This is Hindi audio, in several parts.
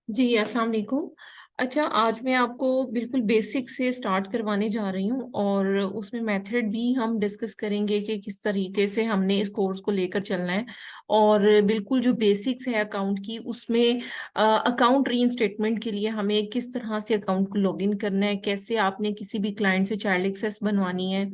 जी अस्सलाम वालेकुम। अच्छा, आज मैं आपको बिल्कुल बेसिक से स्टार्ट करवाने जा रही हूँ और उसमें मेथड भी हम डिस्कस करेंगे कि किस तरीके से हमने इस कोर्स को लेकर चलना है। और बिल्कुल जो बेसिक्स है अकाउंट की, उसमें अकाउंट रीइंस्टेटमेंट के लिए हमें किस तरह से अकाउंट को लॉगिन करना है, कैसे आपने किसी भी क्लाइंट से चाइल्ड एक्सेस बनवानी है।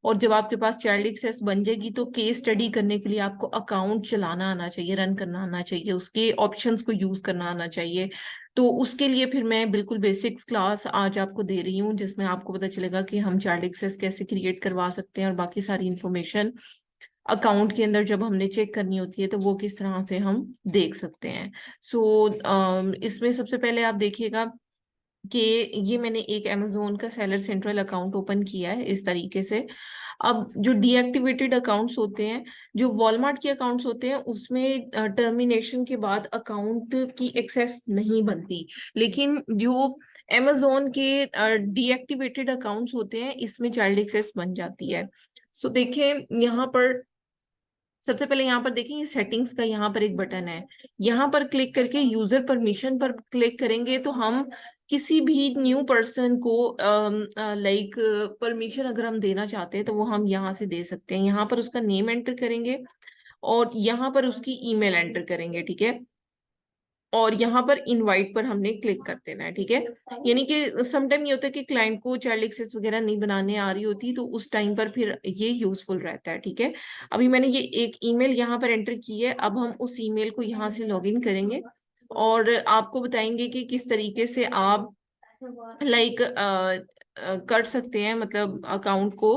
और जब आपके पास चाइल्ड एक्सेस बन जाएगी तो केस स्टडी करने के लिए आपको अकाउंट चलाना आना चाहिए, रन करना आना चाहिए, उसके ऑप्शंस को यूज करना आना चाहिए। तो उसके लिए फिर मैं बिल्कुल बेसिक्स क्लास आज आपको दे रही हूँ, जिसमें आपको पता चलेगा कि हम चाइल्ड एक्सेस कैसे क्रिएट करवा सकते हैं और बाकी सारी इंफॉर्मेशन अकाउंट के अंदर जब हमने चेक करनी होती है तो वो किस तरह से हम देख सकते हैं। इसमें सबसे पहले आप देखिएगा कि ये मैंने एक अमेजोन का सेलर सेंट्रल अकाउंट ओपन किया है इस तरीके से। अब जो डीएक्टिवेटेड अकाउंट्स होते हैं, जो वॉलमार्ट के अकाउंट्स होते हैं, उसमें टर्मिनेशन के बाद अकाउंट की एक्सेस नहीं बनती। लेकिन जो अमेजोन के डीएक्टिवेटेड अकाउंट्स होते हैं, इसमें चाइल्ड एक्सेस बन जाती है। देखिए यहाँ पर सबसे पहले यहाँ पर देखिए, ये सेटिंग्स का यहाँ पर एक बटन है। यहाँ पर क्लिक करके यूजर परमिशन पर क्लिक करेंगे तो हम किसी भी न्यू पर्सन को लाइक परमिशन अगर हम देना चाहते हैं तो वो हम यहाँ से दे सकते हैं। यहाँ पर उसका नेम एंटर करेंगे और यहाँ पर उसकी ईमेल एंटर करेंगे, ठीक है। और यहाँ पर इनवाइट पर हमने क्लिक कर देना है, ठीक है। यानी कि समटाइम ये होता है कि क्लाइंट को चाइल्ड एक्सेस वगैरह नहीं बनाने आ रही होती, तो उस टाइम पर फिर ये यूजफुल रहता है, ठीक है। अभी मैंने ये एक ईमेल यहाँ पर एंटर की है, अब हम उस ईमेल को यहाँ से लॉगिन करेंगे और आपको बताएंगे कि किस तरीके से आप लाइक कर सकते हैं, मतलब अकाउंट को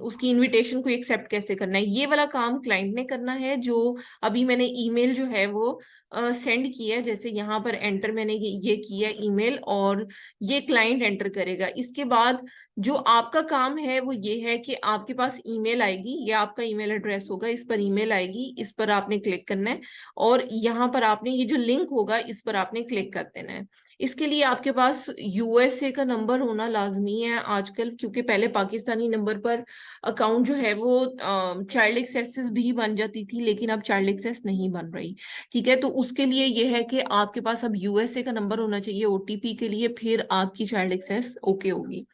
उसकी इनविटेशन को एक्सेप्ट कैसे करना है। ये वाला काम क्लाइंट ने करना है। जो अभी मैंने ईमेल जो है वो सेंड किया है, जैसे यहाँ पर एंटर मैंने ये किया ईमेल और ये क्लाइंट एंटर करेगा। इसके बाद जो आपका काम है वो ये है कि आपके पास ईमेल आएगी, ये आपका ईमेल एड्रेस होगा, इस पर ईमेल आएगी, इस पर आपने क्लिक करना है और यहाँ पर आपने ये जो लिंक होगा इस पर आपने क्लिक कर देना है। इसके लिए आपके पास यूएसए का नंबर होना लाजमी है आजकल, क्योंकि पहले पाकिस्तानी नंबर पर अकाउंट जो है वो चाइल्ड एक्सेस भी बन जाती थी, लेकिन अब चाइल्ड एक्सेस नहीं बन रही, ठीक है। तो उसके लिए ये है कि आपके पास अब यूएसए का नंबर होना चाहिए ओटीपी के लिए, फिर आपकी चाइल्ड एक्सेस ओके होगी।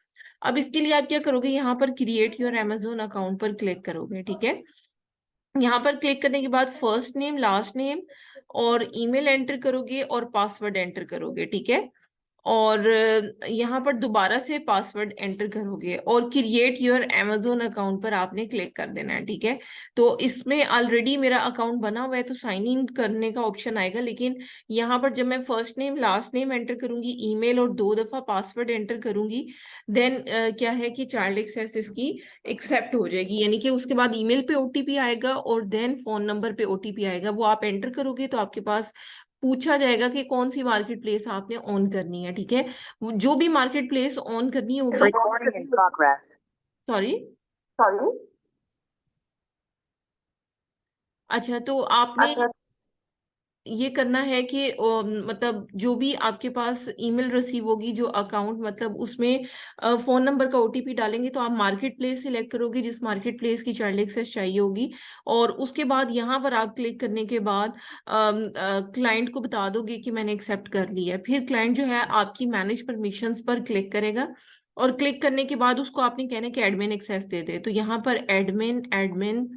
अब इसके लिए आप क्या करोगे, यहाँ पर क्रिएट योर अमेजोन अकाउंट पर क्लिक करोगे, ठीक है। यहाँ पर क्लिक करने के बाद फर्स्ट नेम, लास्ट नेम और ईमेल एंटर करोगे और पासवर्ड एंटर करोगे, ठीक है। और यहाँ पर दोबारा से पासवर्ड एंटर करोगे और क्रिएट योर अमेजोन अकाउंट पर आपने क्लिक कर देना है, ठीक है। तो इसमें ऑलरेडी मेरा अकाउंट बना हुआ है तो साइन इन करने का ऑप्शन आएगा, लेकिन यहाँ पर जब मैं first name last name enter करूंगी, ईमेल और 2 दफा पासवर्ड एंटर करूंगी, देन क्या है कि चाइल्ड एक्सेस इसकी एक्सेप्ट हो जाएगी। यानी कि उसके बाद ईमेल पे ओटीपी आएगा और देन फोन नंबर पे ओटीपी आएगा, वो आप एंटर करोगे तो आपके पास पूछा जाएगा कि कौन सी मार्केट प्लेस आपने ऑन करनी है, ठीक है। जो भी मार्केट प्लेस ऑन करनी होगी, सॉरी, अच्छा तो आपने ये करना है कि मतलब जो भी आपके पास ईमेल रिसीव होगी जो अकाउंट, मतलब उसमें फोन नंबर का ओटीपी डालेंगे तो आप मार्केट प्लेस सिलेक्ट करोगे जिस मार्केट प्लेस की चाइल्ड एक्सेस चाहिए होगी। और उसके बाद यहाँ पर आप क्लिक करने के बाद क्लाइंट को बता दोगे कि मैंने एक्सेप्ट कर लिया है। फिर क्लाइंट जो है आपकी मैनेज परमिशंस पर क्लिक करेगा और क्लिक करने के बाद उसको आपने कहना है कि एडमिन एक्सेस दे दे, तो यहाँ पर एडमिन एडमिन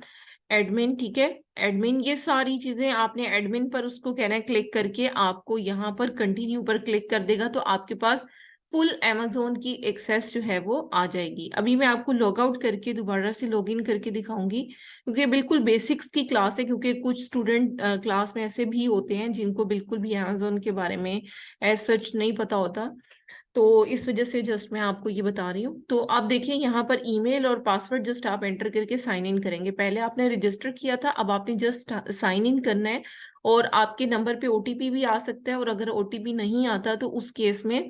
एडमिन, ठीक है। एडमिन, ये सारी चीजें आपने एडमिन पर उसको कहना है क्लिक करके, आपको यहाँ पर कंटिन्यू पर क्लिक कर देगा तो आपके पास फुल अमेजोन की एक्सेस जो है वो आ जाएगी। अभी मैं आपको लॉग आउट करके दोबारा से लॉग इन करके दिखाऊंगी, क्योंकि बिल्कुल बेसिक्स की क्लास है, क्योंकि कुछ स्टूडेंट क्लास में ऐसे भी होते हैं जिनको बिल्कुल भी अमेजोन के बारे में एज सच नहीं पता होता। तो इस वजह से जस्ट मैं आपको ये बता रही हूँ। तो आप देखिए यहाँ पर ईमेल और पासवर्ड जस्ट आप एंटर करके साइन इन करेंगे। पहले आपने रजिस्टर किया था, अब आपने जस्ट साइन इन करना है और आपके नंबर पे ओटीपी भी आ सकता है, और अगर ओटीपी नहीं आता तो उस केस में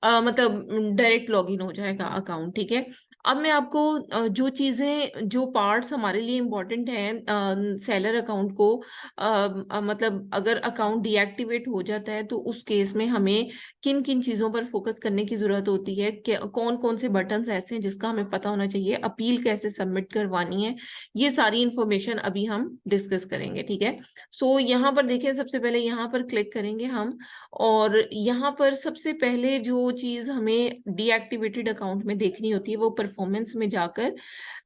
मतलब डायरेक्ट लॉगिन हो जाएगा अकाउंट, ठीक है। अब मैं आपको जो चीजें, जो पार्ट्स हमारे लिए इम्पोर्टेंट हैं सेलर अकाउंट को, मतलब अगर अकाउंट डीएक्टिवेट हो जाता है तो उस केस में हमें किन किन चीजों पर फोकस करने की जरूरत होती है, कौन कौन से बटन्स ऐसे हैं जिसका हमें पता होना चाहिए, अपील कैसे सबमिट करवानी है, ये सारी इंफॉर्मेशन अभी हम डिस्कस करेंगे। ठीक है, सो यहाँ पर देखें, सबसे पहले यहाँ पर क्लिक करेंगे हम, और यहाँ पर सबसे पहले जो चीज हमें डीएक्टिवेटेड अकाउंट में देखनी होती है वो परफॉर्मेंस में जाकर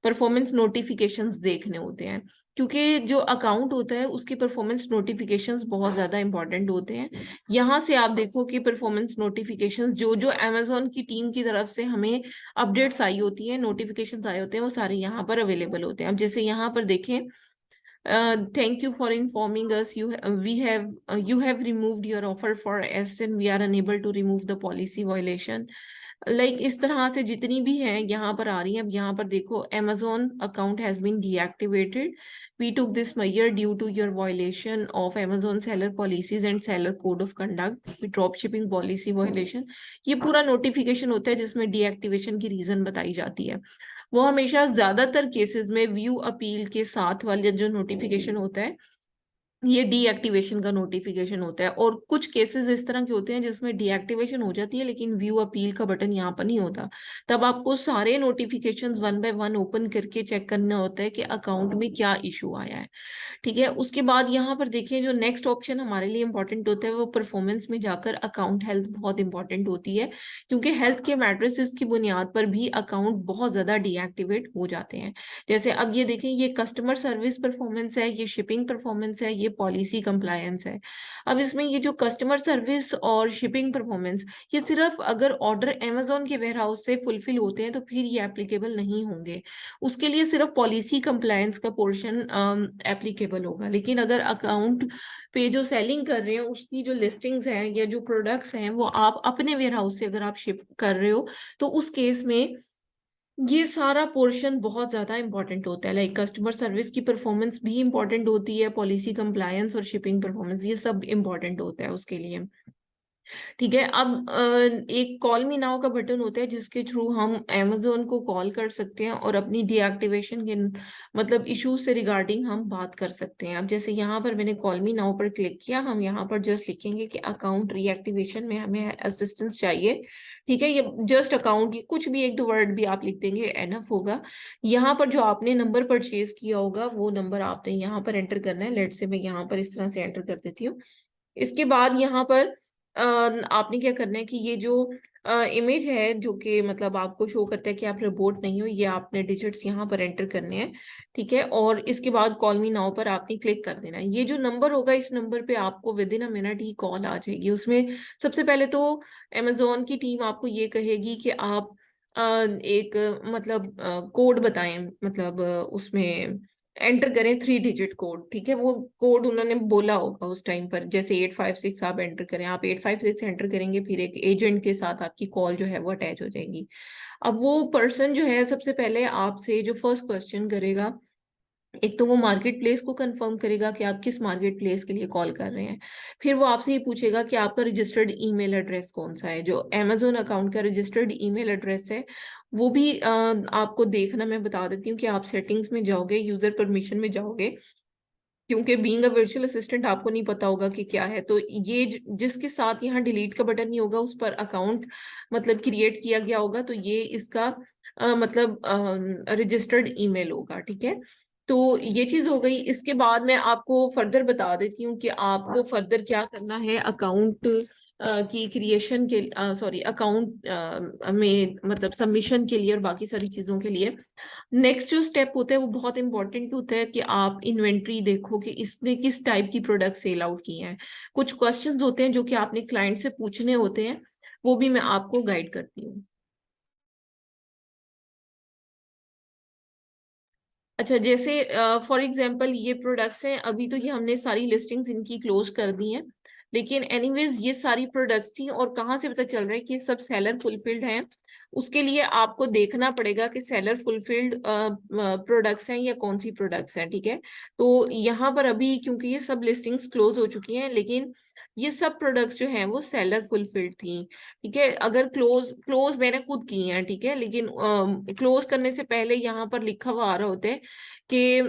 परफॉर्मेंस नोटिफिकेशंस देखने होते हैं, क्योंकि जो अकाउंट होता है उसके परफॉर्मेंस नोटिफिकेशंस बहुत ज्यादा इंपॉर्टेंट होते हैं। यहाँ से आप देखो कि परफॉर्मेंस नोटिफिकेशंस जो जो अमेजोन की टीम की तरफ से हमें अपडेट्स आई होती हैं, नोटिफिकेशंस आए होते हैं, वो सारे यहाँ पर अवेलेबल होते हैं। अब जैसे यहाँ पर देखें, thank you for informing us. You have removed your offer for S and we are unable to remove the policy violation. इस तरह से जितनी भी हैं यहाँ पर आ रही हैं। अब यहाँ पर देखो, Amazon account has been deactivated. We took this measure due to your violation of Amazon seller policies and seller code of conduct with drop shipping policy violation. ये पूरा नोटिफिकेशन होता है जिसमें डीएक्टिवेशन की रीजन बताई जाती है। वो हमेशा ज्यादातर केसेस में व्यू अपील के साथ वाले जो नोटिफिकेशन होता है ये डीएक्टिवेशन का नोटिफिकेशन होता है, और कुछ केसेस इस तरह के होते हैं जिसमें डीएक्टिवेशन हो जाती है लेकिन व्यू अपील का बटन यहाँ पर नहीं होता। तब आपको सारे notifications one by one open करके चेक करना होता है कि अकाउंट में क्या इशू आया है। ठीक है, उसके बाद यहाँ पर देखिए, जो नेक्स्ट ऑप्शन हमारे लिए इंपॉर्टेंट होता है वो परफॉर्मेंस में जाकर अकाउंट हेल्थ बहुत इंपॉर्टेंट होती है, क्योंकि हेल्थ के मैट्रिसेस की बुनियाद पर भी अकाउंट बहुत ज्यादा डीएक्टिवेट हो जाते हैं। जैसे अब ये देखें, ये कस्टमर सर्विस परफॉर्मेंस है, ये शिपिंग परफॉर्मेंस है, ये पॉलिसी कंप्लायंस है। अब इसमें ये जो कस्टमर सर्विस और शिपिंग परफॉर्मेंस, ये सिर्फ अगर ऑर्डर अमेजोन के वेयर हाउस से फुलफिल होते हैं तो फिर ये एप्लीकेबल नहीं होंगे, उसके लिए सिर्फ पॉलिसी कंप्लायंस का पोर्शन एप्लीकेबल होगा। लेकिन अगर अकाउंट पे जो सेलिंग कर रहे हैं उसकी जो लिस्टिंग्स हैं या जो प्रोडक्ट्स हैं वो आप अपने वेयर हाउस से अगर आप शिप कर रहे हो तो उस केस में ये सारा पोर्शन बहुत ज्यादा इंपॉर्टेंट होता है। कस्टमर सर्विस की परफॉर्मेंस भी इंपॉर्टेंट होती है, पॉलिसी कंप्लायंस और शिपिंग परफॉर्मेंस ये सब इंपॉर्टेंट होता है उसके लिए। ठीक है, अब एक कॉल मी नाउ का बटन होता है जिसके थ्रू हम amazon को कॉल कर सकते हैं और अपनी डीएक्टिवेशन के मतलब इश्यूज से रिगार्डिंग हम बात कर सकते हैं। अब जैसे यहाँ पर मैंने कॉल मी नाउ पर क्लिक किया, हम यहाँ पर जस्ट लिखेंगे कि अकाउंट रीएक्टिवेशन में हमें असिस्टेंस चाहिए। ठीक है, ये जस्ट अकाउंट, कुछ भी एक दो वर्ड भी आप लिख देंगे एनफ होगा। यहाँ पर जो आपने नंबर परचेज किया होगा वो नंबर आपने यहाँ पर एंटर करना है। लेट से मैं यहाँ पर इस तरह से एंटर कर देती हूँ। इसके बाद यहाँ पर आपने क्या करना है कि ये जो इमेज है जो कि मतलब आपको शो करता है कि आप रोबोट नहीं हो, ये आपने डिजिट्स यहाँ पर एंटर करने हैं। ठीक है, और इसके बाद कॉल मी नाउ पर आपने क्लिक कर देना है। ये जो नंबर होगा इस नंबर पे आपको विद इन अ मिनट ही कॉल आ जाएगी। उसमें सबसे पहले तो अमेजोन की टीम आपको ये कहेगी कि आप एक मतलब कोड बताएं, मतलब उसमें एंटर करें 3 डिजिट कोड। ठीक है, वो कोड उन्होंने बोला होगा उस टाइम पर, जैसे 856 आप एंटर करें, आप 856 एंटर करेंगे, फिर एक एजेंट के साथ आपकी कॉल जो है वो अटैच हो जाएगी। अब वो पर्सन जो है सबसे पहले आपसे जो फर्स्ट क्वेश्चन करेगा, एक तो वो मार्केट प्लेस को कंफर्म करेगा कि आप किस मार्केट प्लेस के लिए कॉल कर रहे हैं। फिर वो आपसे ये पूछेगा कि आपका रजिस्टर्ड ईमेल एड्रेस कौन सा है। जो अमेजोन अकाउंट का रजिस्टर्ड ईमेल एड्रेस है वो भी आपको देखना, मैं बता देती हूँ कि आप सेटिंग्स में जाओगे, यूजर परमिशन में जाओगे, क्योंकि बीइंग अ वर्चुअल असिस्टेंट आपको नहीं पता होगा कि क्या है। तो ये जिसके साथ यहाँ डिलीट का बटन नहीं होगा उस पर अकाउंट मतलब क्रिएट किया गया होगा, तो ये इसका मतलब रजिस्टर्ड ईमेल होगा। ठीक है, तो ये चीज हो गई। इसके बाद मैं आपको फर्दर बता देती हूँ कि आपको फर्दर क्या करना है अकाउंट की क्रिएशन के, सॉरी, अकाउंट में मतलब सबमिशन के लिए और बाकी सारी चीजों के लिए। नेक्स्ट जो स्टेप होता है वो बहुत इंपॉर्टेंट होता है कि आप इन्वेंट्री देखो कि इसने किस टाइप की प्रोडक्ट सेल आउट की हैं। कुछ क्वेश्चंस होते हैं जो कि आपने क्लाइंट से पूछने होते हैं, वो भी मैं आपको गाइड करती हूँ। अच्छा, जैसे फॉर एग्जांपल ये प्रोडक्ट्स हैं, अभी तो ये हमने सारी लिस्टिंग्स इनकी क्लोज कर दी हैं। लेकिन एनीवेज ये सारी प्रोडक्ट्स थी, और कहाँ से पता चल रहा है कि ये सब सेलर फुलफिल्ड हैं? उसके लिए आपको देखना पड़ेगा कि सेलर फुलफिल्ड प्रोडक्ट्स हैं या कौन सी प्रोडक्ट्स हैं, ठीक है। तो यहाँ पर अभी क्योंकि ये सब लिस्टिंग्स क्लोज हो चुकी हैं, लेकिन ये सब प्रोडक्ट्स जो हैं वो सेलर फुलफिल्ड थी, ठीक है। अगर क्लोज क्लोज मैंने खुद की हैं, ठीक है, लेकिन क्लोज करने से पहले यहाँ पर लिखा हुआ आ रहा होता है कि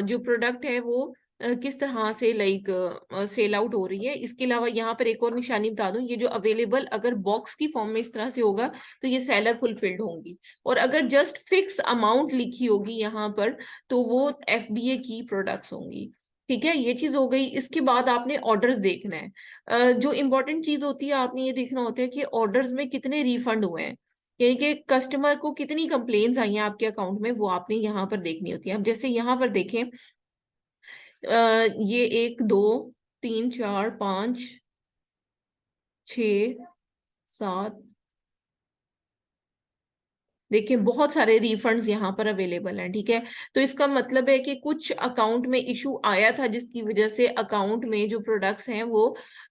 जो प्रोडक्ट है वो किस तरह से लाइक सेल आउट हो रही है। इसके अलावा यहाँ पर एक और निशानी बता दूं, ये जो अवेलेबल अगर बॉक्स की फॉर्म में इस तरह से होगा तो ये सेलर फुलफिल्ड होंगी, और अगर जस्ट फिक्स अमाउंट लिखी होगी यहाँ पर तो वो एफबीए की प्रोडक्ट्स होंगी, ठीक है। ये चीज हो गई। इसके बाद आपने ऑर्डर्स देखना है। जो इम्पोर्टेंट चीज होती है, आपने ये देखना होता है कि ऑर्डर्स में कितने रिफंड हुए हैं, यानी कि कस्टमर को कितनी कंप्लेन्स आई हैं आपके अकाउंट में, वो आपने यहाँ पर देखनी होती है। अब जैसे यहाँ पर देखें, ये 1 2 3 4 5 6 7, देखिए बहुत सारे रिफंड्स यहाँ पर अवेलेबल हैं, ठीक है। तो इसका मतलब है कि कुछ अकाउंट में इशू आया था जिसकी वजह से अकाउंट में जो प्रोडक्ट्स हैं वो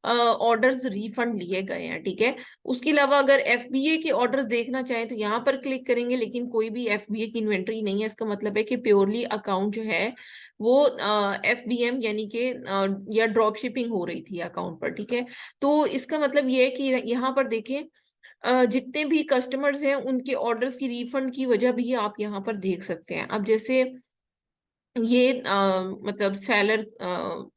ऑर्डर्स रिफंड लिए गए हैं, ठीक है। उसके अलावा अगर एफबीए के ऑर्डर्स देखना चाहें तो यहाँ पर क्लिक करेंगे, लेकिन कोई भी एफबीए की इन्वेंट्री नहीं है। इसका मतलब है कि प्योरली अकाउंट जो है वो एफबीएम यानी कि या ड्रॉप शिपिंग हो रही थी अकाउंट पर, ठीक है। तो इसका मतलब ये है कि यहाँ पर देखें जितने भी कस्टमर्स हैं उनके ऑर्डर्स की रिफंड की वजह भी आप यहाँ पर देख सकते हैं। अब जैसे ये मतलब सेलर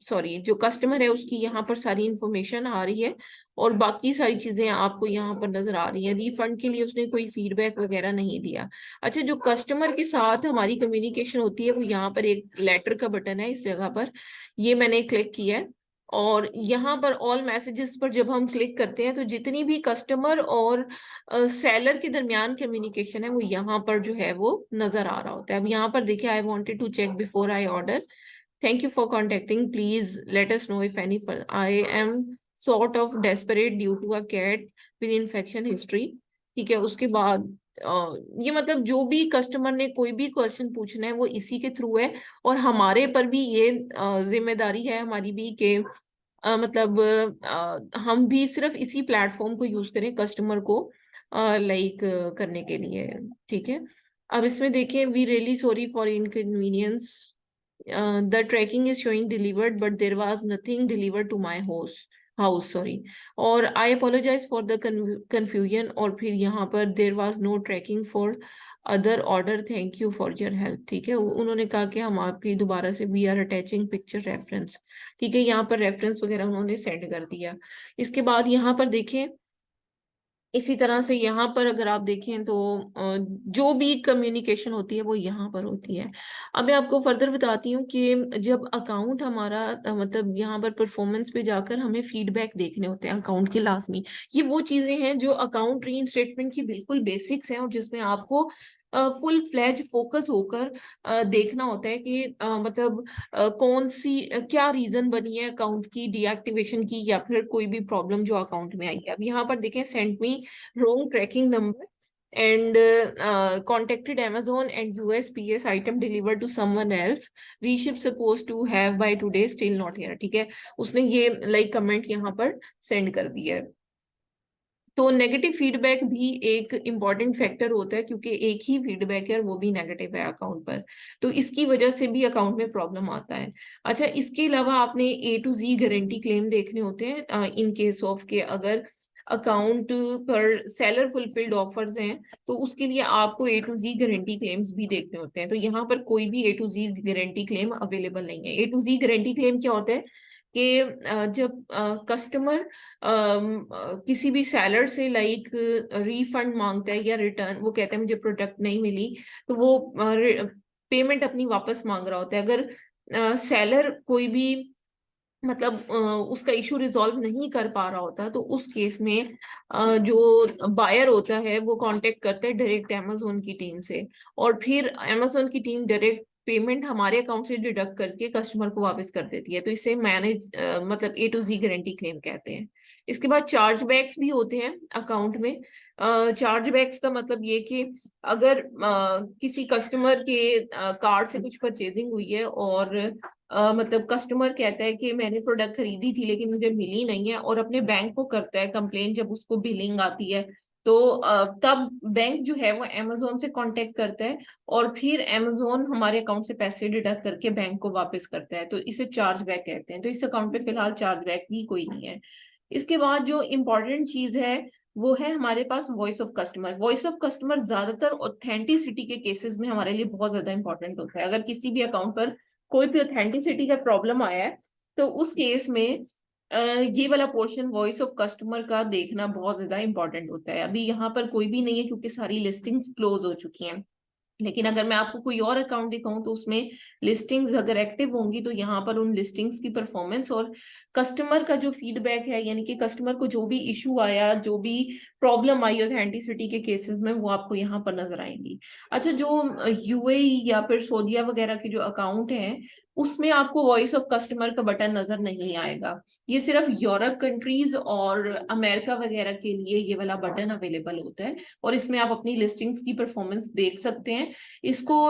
सॉरी जो कस्टमर है उसकी यहाँ पर सारी इंफॉर्मेशन आ रही है, और बाकी सारी चीजें आपको यहाँ पर नजर आ रही है। रिफंड के लिए उसने कोई फीडबैक वगैरह नहीं दिया। अच्छा, जो कस्टमर के साथ हमारी कम्युनिकेशन होती है वो यहाँ पर एक लेटर का बटन है, इस जगह पर ये मैंने क्लिक किया है, और यहाँ पर ऑल मैसेजेस पर जब हम क्लिक करते हैं तो जितनी भी कस्टमर और सेलर के दरमियान कम्युनिकेशन है वो यहाँ पर जो है वो नजर आ रहा होता है। अब यहाँ पर देखिए, I wanted to check before I order, thank you for contacting, please let us know if any, I am sort of desperate due to a cat with infection history, ठीक है। उसके बाद ये मतलब जो भी कस्टमर ने कोई भी क्वेश्चन पूछना है वो इसी के थ्रू है, और हमारे पर भी ये जिम्मेदारी है हमारी भी कि मतलब हम भी सिर्फ इसी प्लेटफॉर्म को यूज करें कस्टमर को लाइक करने के लिए, ठीक है। अब इसमें देखें, we really sorry for inconvenience, the tracking is showing delivered but there was nothing delivered to my house sorry, और I apologise for the confusion, और फिर यहाँ पर there was no tracking for other order, thank you for your help, ठीक है। उन्होंने कहा कि हम आपकी दोबारा से we are attaching picture reference, ठीक है। यहाँ पर रेफरेंस वगैरह उन्होंने सेंड कर दिया। इसके बाद यहाँ पर देखें, इसी तरह से यहाँ पर अगर आप देखें तो जो भी कम्युनिकेशन होती है वो यहाँ पर होती है। अब मैं आपको फर्दर बताती हूँ कि जब अकाउंट हमारा मतलब यहाँ पर परफॉर्मेंस पे जाकर हमें फीडबैक देखने होते हैं अकाउंट के लाजमी। ये वो चीजें हैं जो अकाउंट री स्टेटमेंट की बिल्कुल बेसिक्स हैं, और जिसमें आपको फुल फ्लैज फोकस होकर देखना होता है कि मतलब कौन सी क्या रीजन बनी है अकाउंट की डीएक्टिवेशन की, या फिर कोई भी प्रॉब्लम जो अकाउंट में आई है। अब यहाँ पर देखें, send me wrong tracking number and contacted Amazon and USPS item delivered to someone else, reship supposed to have by today still not here, ठीक है। उसने ये लाइक कमेंट यहाँ पर सेंड कर दिया है। तो नेगेटिव फीडबैक भी एक इम्पॉर्टेंट फैक्टर होता है, क्योंकि एक ही फीडबैक है और वो भी नेगेटिव है अकाउंट पर, तो इसकी वजह से भी अकाउंट में प्रॉब्लम आता है। अच्छा, इसके अलावा आपने A to Z guarantee claim देखने होते हैं इन केस ऑफ के अगर अकाउंट पर सेलर फुलफिल्ड ऑफर्स हैं तो उसके लिए आपको A to Z guarantee claims भी देखने होते हैं। तो यहाँ पर कोई भी A to Z guarantee claim available नहीं है। A to Z guarantee claim क्या होता है कि जब कस्टमर किसी भी सेलर से लाइक रिफंड मांगता है या रिटर्न, वो कहता है मुझे प्रोडक्ट नहीं मिली, तो वो पेमेंट अपनी वापस मांग रहा होता है। अगर सेलर कोई भी मतलब उसका इशू रिजॉल्व नहीं कर पा रहा होता तो उस केस में जो बायर होता है वो कांटेक्ट करता है डायरेक्ट अमेजोन की टीम से, और फिर अमेजोन की टीम डायरेक्ट पेमेंट हमारे अकाउंट से डिडक्ट करके कस्टमर को वापस कर देती है। तो इसे मैनेज मतलब A to Z guarantee claim कहते हैं। इसके बाद चार्ज बैक्स भी होते हैं अकाउंट में। चार्ज बैक्स का मतलब ये कि अगर किसी कस्टमर के कार्ड से कुछ परचेजिंग हुई है और मतलब कस्टमर कहता है कि मैंने प्रोडक्ट खरीदी थी लेकिन मुझे मिली नहीं है, और अपने बैंक को करता है कंप्लेन जब उसको बिलिंग आती है, तो तब बैंक जो है वो अमेजोन से कांटेक्ट करता है, और फिर अमेजोन हमारे अकाउंट से पैसे डिडक्ट करके बैंक को वापस करता है, तो इसे चार्ज बैक कहते हैं। तो इस अकाउंट पे फिलहाल चार्ज बैक भी कोई नहीं है। इसके बाद जो इम्पोर्टेंट चीज है वो है हमारे पास voice of customer. Voice of customer ज्यादातर ऑथेंटिसिटी के केसेस में हमारे लिए बहुत ज्यादा इंपॉर्टेंट होता है। अगर किसी भी अकाउंट पर कोई भी ऑथेंटिसिटी का प्रॉब्लम आया है तो उस केस में ये वाला पोर्शन वॉइस ऑफ कस्टमर का देखना बहुत ज्यादा इंपॉर्टेंट होता है। अभी यहाँ पर कोई भी नहीं है क्योंकि सारी लिस्टिंग्स क्लोज हो चुकी हैं, लेकिन अगर मैं आपको कोई और अकाउंट दिखाऊं तो उसमें लिस्टिंग्स अगर एक्टिव होंगी तो यहाँ पर उन लिस्टिंग्स की परफॉर्मेंस और कस्टमर का जो फीडबैक है, यानी कि कस्टमर को जो भी इशू आया, जो भी प्रॉब्लम आई ऑथेंटिसिटी के केसेस में, वो आपको यहाँ पर नजर आएंगी। अच्छा, जो यूएई या फिर सऊदीया वगैरह के जो अकाउंट हैं उसमें आपको वॉइस ऑफ कस्टमर का बटन नजर नहीं आएगा। ये सिर्फ यूरोप कंट्रीज और अमेरिका वगैरह के लिए ये वाला बटन अवेलेबल होता है, और इसमें आप अपनी लिस्टिंग्स की परफॉर्मेंस देख सकते हैं। इसको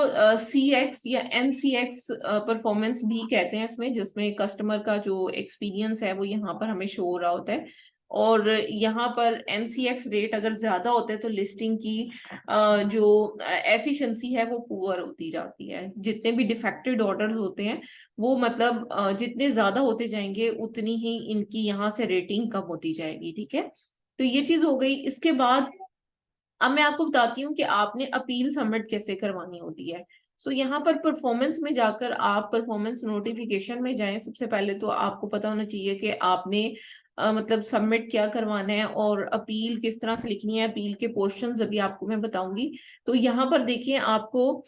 CX या NCX परफॉर्मेंस भी कहते हैं इसमें, जिसमें कस्टमर का जो एक्सपीरियंस है वो यहाँ पर हमें शो हो रहा होता है। और यहाँ पर NCX रेट अगर ज्यादा होता है तो लिस्टिंग की जो एफिशिएंसी है वो पुअर होती जाती है। जितने भी डिफेक्टेड ऑर्डर्स होते हैं वो मतलब जितने ज्यादा होते जाएंगे उतनी ही इनकी यहाँ से रेटिंग कम होती जाएगी। ठीक है, तो ये चीज हो गई। इसके बाद अब मैं आपको बताती हूँ कि आपने अपील सबमिट कैसे करवानी होती है। सो यहाँ पर परफॉर्मेंस में जाकर आप परफॉर्मेंस नोटिफिकेशन में जाएं। सबसे पहले तो आपको पता होना चाहिए कि आपने मतलब सबमिट क्या करवाना है और अपील किस तरह से लिखनी है। अपील के पोर्शंस अभी आपको मैं बताऊंगी। तो यहाँ पर देखिए, आपको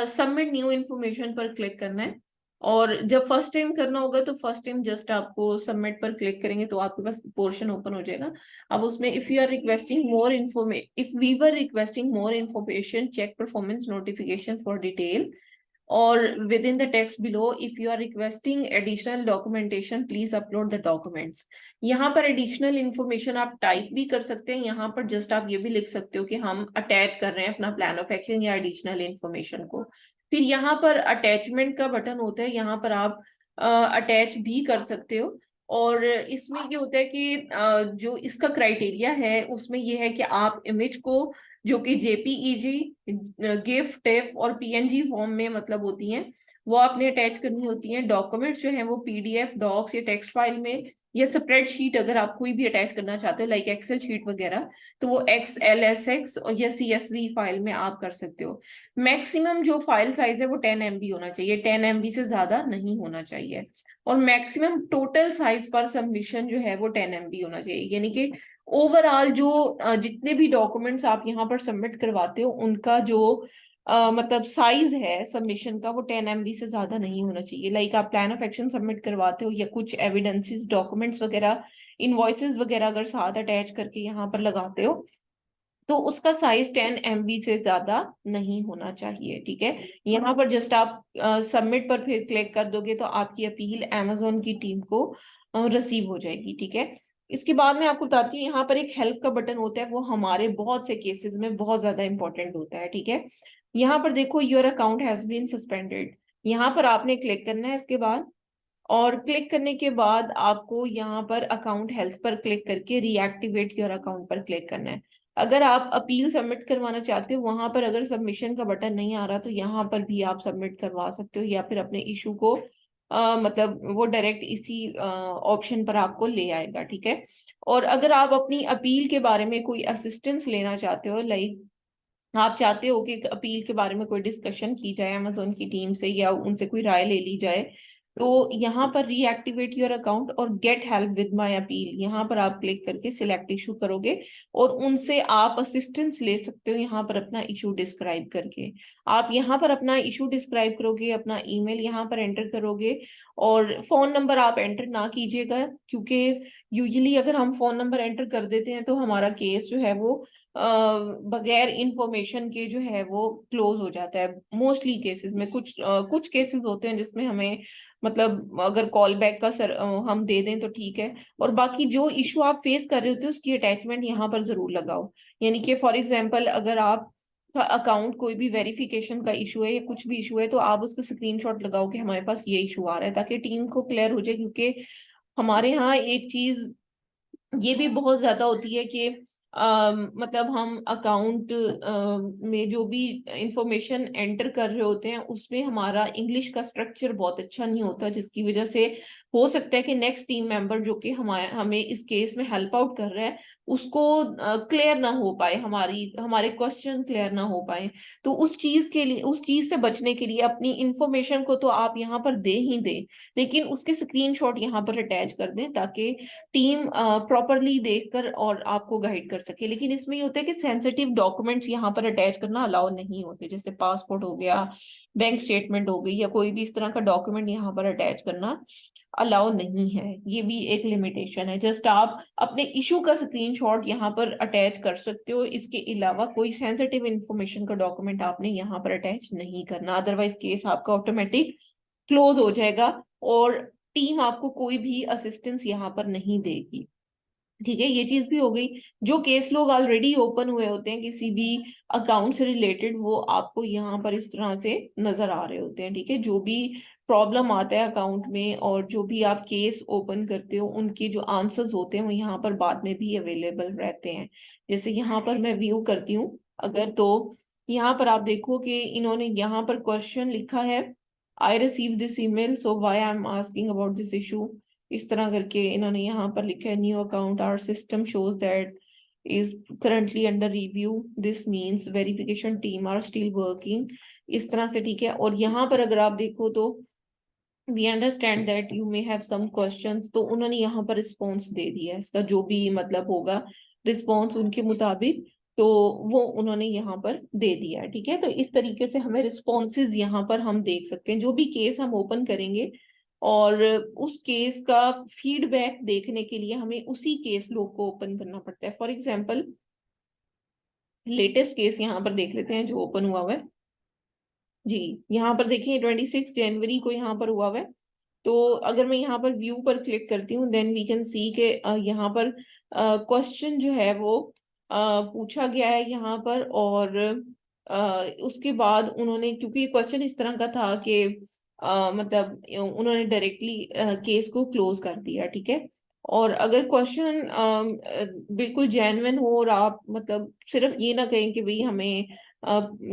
सबमिट न्यू इन्फॉर्मेशन पर क्लिक करना है, और जब फर्स्ट टाइम करना होगा तो फर्स्ट टाइम जस्ट आपको सबमिट पर क्लिक करेंगे तो आपके पास पोर्शन ओपन हो जाएगा। अब उसमें if you are requesting more information, if we were requesting more information, check performance notification for detail, और within the text below if you are requesting additional documentation please upload the documents। यहाँ पर एडिशनल इंफॉर्मेशन आप टाइप भी कर सकते हैं। यहाँ पर जस्ट आप ये भी लिख सकते हो कि हम अटैच कर रहे हैं अपना प्लान ऑफ एक्शन या एडिशनल इंफॉर्मेशन को। फिर यहाँ पर अटैचमेंट का बटन होता है, यहाँ पर आप अटैच भी कर सकते हो। और इसमें ये होता है कि जो इसका क्राइटेरिया है उसमें ये है कि आप इमेज को, जो कि JPEG, गिफ, टेफ और PNG फॉर्म में मतलब होती हैं, वो आपने अटैच करनी होती हैं। डॉक्यूमेंट्स जो हैं वो PDF, डॉक्स या टेक्स्ट फाइल में, या स्प्रेडशीट अगर आप कोई भी अटैच करना चाहते हो लाइक एक्सेल शीट वगैरह, तो वो XLSX और या CSV फाइल में आप कर सकते हो। मैक्सिमम जो फाइल साइज है वो 10 MB होना चाहिए, 10 MB से ज्यादा नहीं होना चाहिए। और मैक्सिमम टोटल साइज पर सबमिशन जो है वो 10 MB होना चाहिए, यानी कि ओवरऑल जो जितने भी डॉक्यूमेंट्स आप यहाँ पर सबमिट करवाते हो उनका जो मतलब साइज है सबमिशन का वो 10 MB से ज्यादा नहीं होना चाहिए। लाइक आप प्लान ऑफ एक्शन सबमिट करवाते हो या कुछ एविडेंसेस, डॉक्यूमेंट्स वगैरह, इनवॉइसेस वगैरह अगर साथ अटैच करके यहाँ पर लगाते हो तो उसका साइज 10 MB से ज्यादा नहीं होना चाहिए। ठीक है, यहाँ पर जस्ट आप सबमिट पर फिर क्लिक कर दोगे तो आपकी अपील अमेजोन की टीम को रिसीव हो जाएगी। ठीक है, इसके बाद मैं आपको बताती हूँ, यहाँ पर एक हेल्प का बटन होता है, वो हमारे बहुत से केसेस में बहुत ज्यादा इंपॉर्टेंट होता है। ठीक है, यहाँ पर देखो, your account has been suspended, यहाँ पर आपने क्लिक करना है। इसके बाद और क्लिक करने के बाद आपको यहाँ पर अकाउंट हेल्थ पर क्लिक करके रीएक्टिवेट योर अकाउंट पर क्लिक करना है। अगर आप अपील सबमिट करवाना चाहते हो, वहां पर अगर सबमिशन का बटन नहीं आ रहा तो यहाँ पर भी आप सबमिट करवा सकते हो, या फिर अपने इशू को मतलब वो डायरेक्ट इसी ऑप्शन पर आपको ले आएगा। ठीक है, और अगर आप अपनी अपील के बारे में कोई असिस्टेंस लेना चाहते हो, लाइक आप चाहते हो कि अपील के बारे में कोई डिस्कशन की जाए अमेजोन की टीम से या उनसे कोई राय ले ली जाए, तो यहाँ पर रीएक्टिवेट योर अकाउंट और get help with my appeal, यहाँ पर आप क्लिक करके सिलेक्ट इशू करोगे और उनसे आप असिस्टेंस ले सकते हो। यहाँ पर अपना इशू डिस्क्राइब करके आप यहाँ पर अपना इशू डिस्क्राइब करोगे, अपना ईमेल यहाँ पर एंटर करोगे, और फोन नंबर आप एंटर ना कीजिएगा, क्योंकि यूजुअली अगर हम फोन नंबर एंटर कर देते हैं तो हमारा केस जो है वो बगैर इंफॉर्मेशन के जो है वो क्लोज हो जाता है मोस्टली केसेस में। कुछ केसेस होते हैं जिसमें हमें मतलब अगर कॉल बैक का हम दे दें तो ठीक है, और बाकी जो इशू आप फेस कर रहे होते हैं उसकी अटैचमेंट यहाँ पर जरूर लगाओ। यानी कि फॉर एग्जांपल अगर आप अकाउंट कोई भी वेरिफिकेशन का इशू है या कुछ भी इशू है, तो आप उसका स्क्रीनशॉट लगाओ कि हमारे पास ये इशू आ रहा है, ताकि टीम को क्लियर हो जाए। क्योंकि हमारे यहाँ एक चीज ये भी बहुत ज्यादा होती है कि मतलब हम अकाउंट में जो भी इंफॉर्मेशन एंटर कर रहे होते हैं उसमें हमारा इंग्लिश का स्ट्रक्चर बहुत अच्छा नहीं होता, जिसकी वजह से हो सकता है कि नेक्स्ट टीम मेंबर जो कि हमारे हमें इस केस में हेल्प आउट कर रहा है उसको क्लियर ना हो पाए, हमारे क्वेश्चन क्लियर ना हो पाए। तो उस चीज के लिए, उस चीज से बचने के लिए अपनी इंफॉर्मेशन को तो आप यहाँ पर दे ही दे, लेकिन उसके स्क्रीनशॉट यहाँ पर अटैच कर दें ताकि टीम प्रॉपरली देखकर और आपको गाइड कर सके। लेकिन इसमें ये होता है कि सेंसिटिव डॉक्यूमेंट्स यहाँ पर अटैच करना अलाउ नहीं होते, जैसे पासपोर्ट हो गया, बैंक स्टेटमेंट हो गई, या कोई भी इस तरह का डॉक्यूमेंट यहाँ पर अटैच करना अलाउ नहीं है। ये भी एक लिमिटेशन है। जस्ट आप अपने इशू का स्क्रीनशॉट यहाँ पर अटैच कर सकते हो, इसके अलावा कोई सेंसिटिव इंफॉर्मेशन का डॉक्यूमेंट आपने यहाँ पर अटैच नहीं करना, अदरवाइज केस आपका ऑटोमेटिक क्लोज हो जाएगा और टीम आपको कोई भी असिस्टेंस यहाँ पर नहीं देगी। ठीक है, ये चीज भी हो गई। जो केस लोग ऑलरेडी ओपन हुए होते हैं किसी भी अकाउंट से रिलेटेड, वो आपको यहाँ पर इस तरह से नजर आ रहे होते हैं। ठीक है, जो भी प्रॉब्लम आता है अकाउंट में और जो भी आप केस ओपन करते हो उनके जो आंसर्स होते हैं वो यहाँ पर बाद में भी अवेलेबल रहते हैं। जैसे यहाँ पर मैं व्यू करती हूँ अगर, तो यहाँ पर आप देखो कि इन्होंने यहाँ पर क्वेश्चन लिखा है, I receive this email so why I am asking about this issue. इस तरह करके इन्होंने यहाँ पर लिखा है, new account our system shows that is currently under review, this means verification team are still working, इस तरह से। ठीक है, और यहाँ पर अगर आप देखो तो we understand that you may have some questions, तो उन्होंने यहाँ पर रिस्पॉन्स दे दिया है, इसका जो भी मतलब होगा रिस्पॉन्स उनके मुताबिक, तो वो उन्होंने यहाँ पर दे दिया है। ठीक है, तो इस तरीके से हमें रिस्पॉन्सेज यहाँ पर हम देख सकते हैं जो भी केस हम ओपन करेंगे, और उस केस का फीडबैक देखने के लिए हमें उसी केस लॉग को ओपन करना पड़ता है। फॉर एग्जाम्पल लेटेस्ट केस यहाँ पर देख लेते हैं जो ओपन हुआ हुआ है जी। यहाँ पर देखिए 26 जनवरी को यहाँ पर हुआ हुआ है। तो अगर मैं यहाँ पर व्यू पर क्लिक करती हूँ देन वी कैन सी के यहाँ पर क्वेश्चन जो है वो पूछा गया है यहाँ पर, और उसके बाद उन्होंने, क्योंकि क्वेश्चन इस तरह का था कि मतलब उन्होंने डायरेक्टली केस को क्लोज कर दिया। ठीक है, और अगर क्वेश्चन बिल्कुल जेन्युइन हो और आप मतलब सिर्फ ये ना कहें कि भाई हमें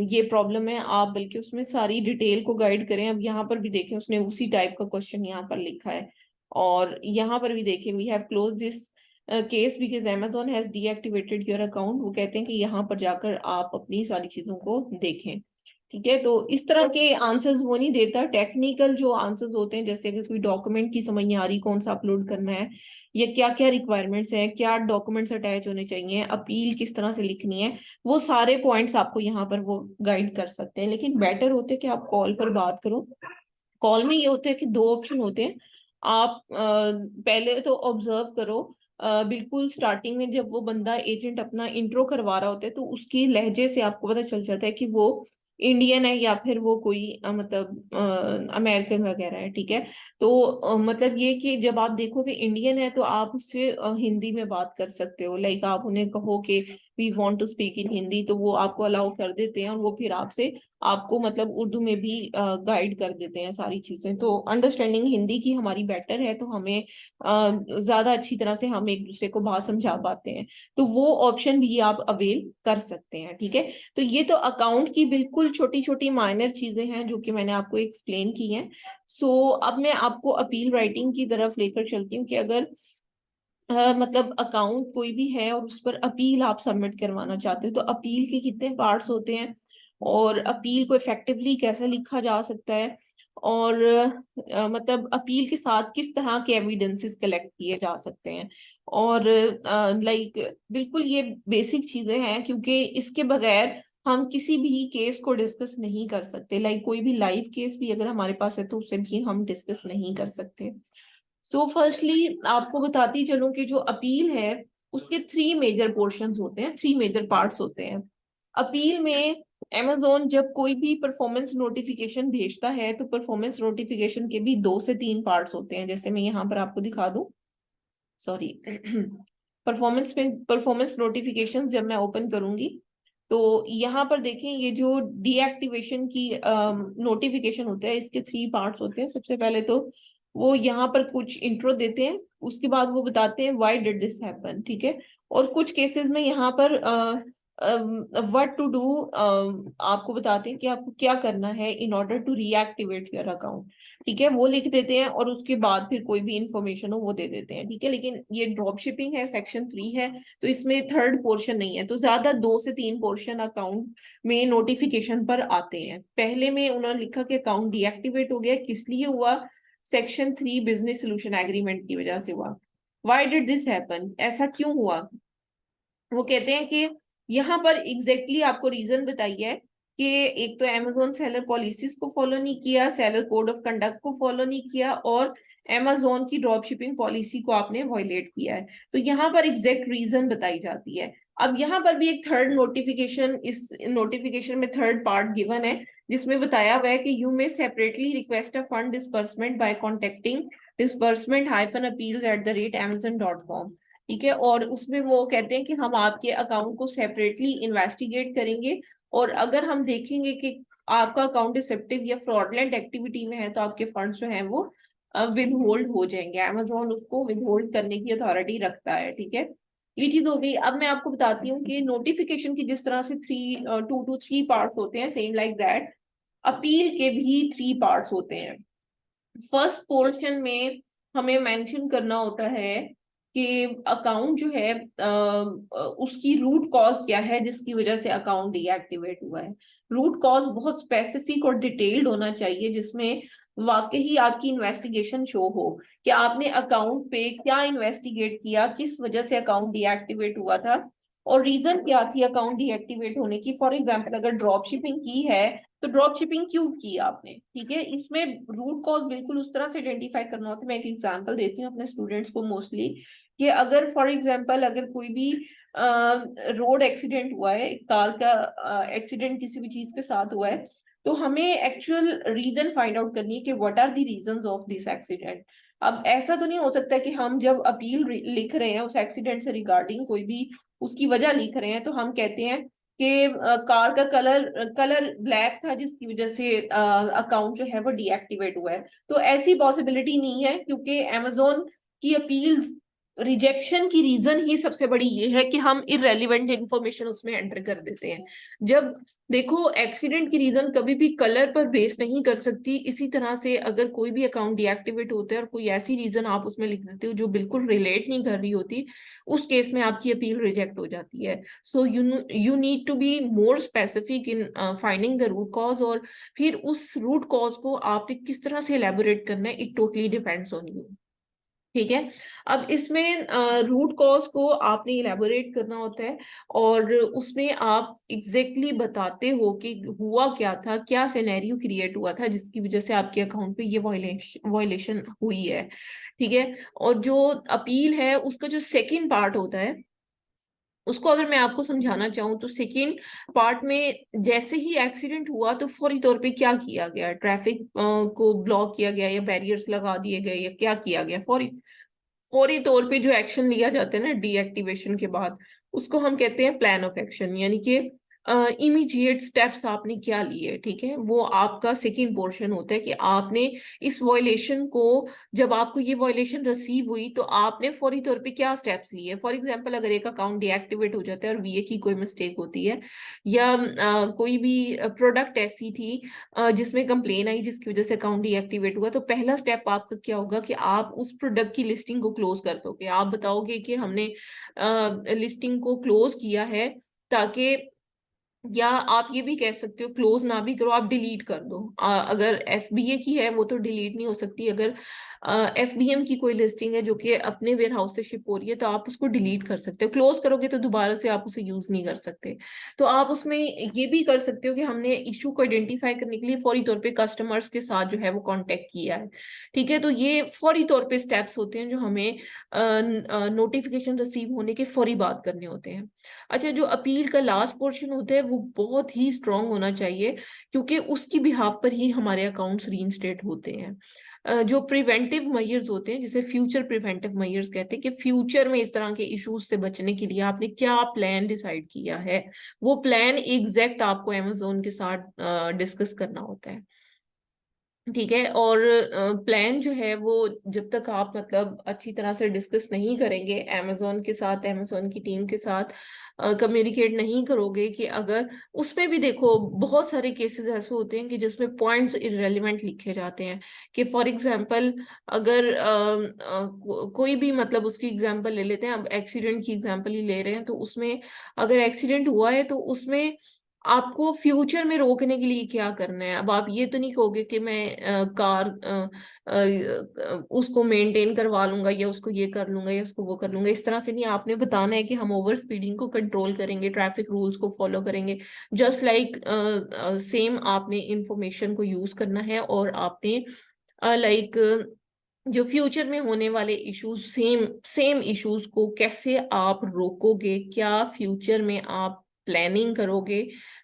ये प्रॉब्लम है, आप बल्कि उसमें सारी डिटेल को गाइड करें। अब यहाँ पर भी देखें उसने उसी टाइप का क्वेश्चन यहाँ पर लिखा है, और यहाँ पर भी देखें we have close this case because Amazon has deactivated your account. वो कहते हैं कि यहाँ पर जाकर आप अपनी सारी चीजों को देखें। ठीक है, तो इस तरह के आंसर्स वो नहीं देता, टेक्निकल जो आंसर्स होते हैं, जैसे अगर कोई डॉक्यूमेंट की समझ नहीं आ रही कौन सा अपलोड करना है या क्या क्या रिक्वायरमेंट्स हैं, क्या डॉक्यूमेंट्स अटैच होने चाहिए, अपील किस तरह से लिखनी है, वो सारे पॉइंट्स आपको यहाँ पर वो गाइड कर सकते हैं। लेकिन बेटर होते हैं कि आप कॉल पर बात करो। कॉल में ये होता है कि दो ऑप्शन होते हैं। आप पहले तो ऑब्जर्व करो, बिल्कुल स्टार्टिंग में जब वो बंदा एजेंट अपना इंट्रो करवा रहा होता है तो उसकी लहजे से आपको पता चल जाता है कि वो इंडियन है या फिर वो कोई मतलब अमेरिकन वगैरह है। ठीक है, तो मतलब ये कि जब आप देखो कि इंडियन है तो आप उससे हिंदी में बात कर सकते हो। लाइक आप उन्हें कहो कि we want to speak in Hindi, तो वो आपको अलाउ कर देते हैं और वो फिर आपसे आपको मतलब उर्दू में भी गाइड कर देते हैं सारी चीजें। तो अंडरस्टैंडिंग हिंदी की हमारी बेटर है, तो हमें ज्यादा अच्छी तरह से हम एक दूसरे को बात समझा पाते हैं। तो वो ऑप्शन भी आप अवेल कर सकते हैं। ठीक है, तो ये तो अकाउंट की बिल्कुल छोटी छोटी माइनर चीजें हैं जो कि मैंने आपको एक्सप्लेन की हैं। सो अब मैं आपको अपील राइटिंग की तरफ लेकर चलती हूँ कि अगर मतलब अकाउंट कोई भी है और उस पर अपील आप सबमिट करवाना चाहते हो, तो अपील के कितने पार्ट्स होते हैं और अपील को इफेक्टिवली कैसे लिखा जा सकता है, और मतलब अपील के साथ किस तरह के एविडेंसेस कलेक्ट किए जा सकते हैं, और लाइक बिल्कुल ये बेसिक चीजें हैं, क्योंकि इसके बगैर हम किसी भी केस को डिस्कस नहीं कर सकते। लाइक कोई भी लाइव केस भी अगर हमारे पास है तो उसे भी हम डिस्कस नहीं कर सकते। सो फर्स्टली आपको बताती चलूं कि जो अपील है उसके थ्री मेजर पोर्शंस होते हैं, थ्री मेजर पार्ट्स होते हैं। अपील में Amazon जब कोई भी परफॉर्मेंस नोटिफिकेशन भेजता है तो परफॉर्मेंस नोटिफिकेशन के भी 2 से 3 पार्ट्स होते हैं। जैसे मैं यहाँ पर आपको दिखा दूं, सॉरी परफॉर्मेंस में परफॉर्मेंस नोटिफिकेशन जब मैं ओपन करूंगी तो यहाँ पर देखें, ये जो डीएक्टिवेशन की नोटिफिकेशन होता है, इसके 3 पार्ट्स होते हैं। सबसे पहले तो वो यहाँ पर कुछ इंट्रो देते हैं, उसके बाद वो बताते हैं व्हाई डिड दिस हैपन, ठीक है। और कुछ केसेस में यहाँ पर व्हाट टू डू आपको बताते हैं कि आपको क्या करना है in order to reactivate your account, ठीक है, वो लिख देते हैं। और उसके बाद फिर कोई भी इंफॉर्मेशन हो वो दे देते हैं, ठीक है। लेकिन ये ड्रॉप शिपिंग है, सेक्शन 3 है, तो इसमें थर्ड पोर्शन नहीं है। तो ज्यादा 2 से 3 पोर्शन अकाउंट में नोटिफिकेशन पर आते हैं। पहले में उन्होंने लिखा कि अकाउंट डीएक्टिवेट हो गया, किस लिए हुआ, सेक्शन 3 बिजनेस सोल्यूशन एग्रीमेंट की वजह से हुआ। व्हाई डिड दिस हैपन, ऐसा क्यों हुआ। वो कहते हैं कि यहाँ पर एग्जैक्टली आपको रीजन बताइए कि एक तो अमेजोन सेलर पॉलिसीज को फॉलो नहीं किया, सेलर कोड ऑफ कंडक्ट को फॉलो नहीं किया, और अमेजोन की ड्रॉप शिपिंग पॉलिसी को आपने वॉयलेट किया है। तो यहाँ पर एग्जैक्ट रीजन बताई जाती है। अब यहाँ पर भी एक थर्ड नोटिफिकेशन, इस नोटिफिकेशन में थर्ड पार्ट गिवन है, जिसमें बताया हुआ है कि you may separately request a fund disbursement by contacting disbursement-appeals@amazon.com, ठीक है। और उसमें वो कहते हैं कि हम आपके अकाउंट को सेपरेटली इन्वेस्टिगेट करेंगे, और अगर हम देखेंगे कि आपका अकाउंट डिसेप्टिव या फ्रॉडलेंट एक्टिविटी में है, तो आपके फंड्स जो हैं वो विद होल्ड हो जाएंगे। अमेजोन उसको विद होल्ड करने की अथॉरिटी रखता है, ठीक है। ये चीज हो गई। अब मैं आपको बताती हूँ कि नोटिफिकेशन की जिस तरह से 2 to 3 पार्ट्स होते हैं, सेम लाइक दैट अपील के भी 3 पार्ट्स होते हैं। फर्स्ट पोर्शन में हमें मेंशन करना होता है कि अकाउंट जो है उसकी रूट कॉज क्या है जिसकी वजह से अकाउंट डीएक्टिवेट हुआ है। रूट कॉज बहुत स्पेसिफिक और डिटेल्ड होना चाहिए, जिसमें वाकई आपकी इन्वेस्टिगेशन शो हो कि आपने अकाउंट पे क्या इन्वेस्टिगेट किया, किस वजह से अकाउंट डीएक्टिवेट हुआ था, और रीजन क्या थी अकाउंट डीएक्टिवेट होने की। फॉर एग्जाम्पल अगर ड्रॉप शिपिंग की है, तो ड्रॉप शिपिंग क्यों की आपने, ठीक है। इसमें रूट कॉज बिल्कुल उस तरह से आइडेंटिफाई करना होता है। मैं एक एग्जांपल देती हूँ अपने स्टूडेंट्स को मोस्टली, कि अगर फॉर एग्जांपल अगर कोई भी रोड एक्सीडेंट हुआ है, कार का एक्सीडेंट किसी भी चीज के साथ हुआ है, तो हमें एक्चुअल रीजन फाइंड आउट करनी है कि what are the reasons of this accident. अब ऐसा तो नहीं हो सकता कि हम जब अपील लिख रहे हैं उस एक्सीडेंट से रिगार्डिंग कोई भी उसकी वजह लिख रहे हैं, तो हम कहते हैं कि कार का कलर ब्लैक था जिसकी वजह से अकाउंट जो है वो डीएक्टिवेट हुआ है। तो ऐसी पॉसिबिलिटी नहीं है, क्योंकि अमेजोन की अपील्स रिजेक्शन की रीजन ही सबसे बड़ी ये है कि हम इररेलेवेंट इंफॉर्मेशन उसमें एंटर कर देते हैं। जब देखो एक्सीडेंट की रीजन कभी भी कलर पर बेस नहीं कर सकती, इसी तरह से अगर कोई भी अकाउंट डीएक्टिवेट होता है और कोई ऐसी रीजन आप उसमें लिख देते हो जो बिल्कुल रिलेट नहीं कर रही होती, उस केस में आपकी अपील रिजेक्ट हो जाती है। So you need to be more specific in finding the root cause, और फिर उस रूट कॉज को आपने किस तरह से एलैबोरेट करना है, it totally depends on you, ठीक है। अब इसमें रूट कॉज को आपने इलेबोरेट करना होता है, और उसमें आप एग्जैक्टली बताते हो कि हुआ क्या था, क्या सिनेरियो क्रिएट हुआ था जिसकी वजह से आपके अकाउंट पे ये वायलेशन हुई है, ठीक है। और जो अपील है उसका जो सेकंड पार्ट होता है, उसको अगर मैं आपको समझाना चाहूँ, तो सेकेंड पार्ट में जैसे ही एक्सीडेंट हुआ तो फौरी तौर पे क्या किया गया, ट्रैफिक को ब्लॉक किया गया या बैरियर्स लगा दिए गए या क्या किया गया, फौरी फौरी तौर पे जो एक्शन लिया जाता है ना डीएक्टिवेशन के बाद, उसको हम कहते हैं प्लान ऑफ एक्शन, यानी कि इमीडिएट स्टेप्स आपने क्या लिए, ठीक है। वो आपका सेकेंड पोर्शन होता है कि आपने इस वॉयलेशन को, जब आपको ये वॉयलेशन रिसीव हुई तो आपने फौरी तौर पे क्या स्टेप्स लिए। फॉर एग्जांपल अगर एक अकाउंट डीएक्टिवेट हो जाता है और वीए की कोई मिस्टेक होती है, या कोई भी प्रोडक्ट ऐसी थी जिसमें कंप्लेन आई जिसकी वजह से अकाउंट डीएक्टिवेट हुआ, तो पहला स्टेप आपका क्या होगा कि आप उस प्रोडक्ट की लिस्टिंग को क्लोज कर दोगे। आप बताओगे कि हमने लिस्टिंग को क्लोज किया है, ताकि, या आप ये भी कह सकते हो क्लोज ना भी करो, आप डिलीट कर दो। अगर एफबीए की है वो तो डिलीट नहीं हो सकती। अगर एफबीएम की कोई लिस्टिंग है जो कि अपने वेयर हाउस से शिप हो रही है, तो आप उसको डिलीट कर सकते हो। क्लोज करोगे तो दोबारा से आप उसे यूज नहीं कर सकते। तो आप उसमें ये भी कर सकते हो कि हमने इशू को आइडेंटिफाई करने के लिए फौरी तौर पे कस्टमर्स के साथ जो है वो कांटेक्ट किया है, ठीक है। तो ये फौरी तौर पे स्टेप्स होते हैं जो हमें नोटिफिकेशन रिसीव होने के फौरी बाद करने होते हैं। अच्छा, जो अपील का लास्ट पोर्शन होता है वो बहुत ही स्ट्रांग होना चाहिए, क्योंकि उसकी बिहाफ पर ही हमारे अकाउंट्स रीइंस्टेट होते हैं। जो प्रिवेंटिव मेजर्स होते हैं, जिसे फ्यूचर प्रिवेंटिव मेजर्स कहते हैं, कि फ्यूचर में इस तरह के इश्यूज से बचने के लिए आपने क्या प्लान डिसाइड किया है, वो प्लान एग्जैक्ट आपको अमेजोन के साथ डिस्कस करना होता है। ठीक है। और प्लान जो है वो जब तक आप मतलब अच्छी तरह से डिस्कस नहीं करेंगे अमेजोन के साथ, अमेजोन की टीम के साथ कम्युनिकेट नहीं करोगे, कि अगर उसमें भी देखो बहुत सारे केसेस ऐसे होते हैं कि जिसमें पॉइंट्स इररेलेवेंट लिखे जाते हैं, कि फॉर एग्जांपल अगर कोई भी मतलब उसकी एग्जांपल ले लेते हैं, अब एक्सीडेंट की एग्जांपल ही ले रहे हैं, तो उसमें अगर एक्सीडेंट हुआ है तो उसमें आपको फ्यूचर में रोकने के लिए क्या करना है। अब आप ये तो नहीं कहोगे कि मैं कार उसको मेंटेन करवा लूंगा, या उसको ये कर लूंगा, या उसको वो कर लूंगा, इस तरह से नहीं। आपने बताना है कि हम ओवर स्पीडिंग को कंट्रोल करेंगे, ट्रैफिक रूल्स को फॉलो करेंगे। जस्ट लाइक सेम आपने इंफॉर्मेशन को यूज करना है, और आपने लाइक जो फ्यूचर में होने वाले इश्यूज, सेम सेम इश्यूज को कैसे आप रोकोगे, क्या फ्यूचर में आप प्लानिंग करोगे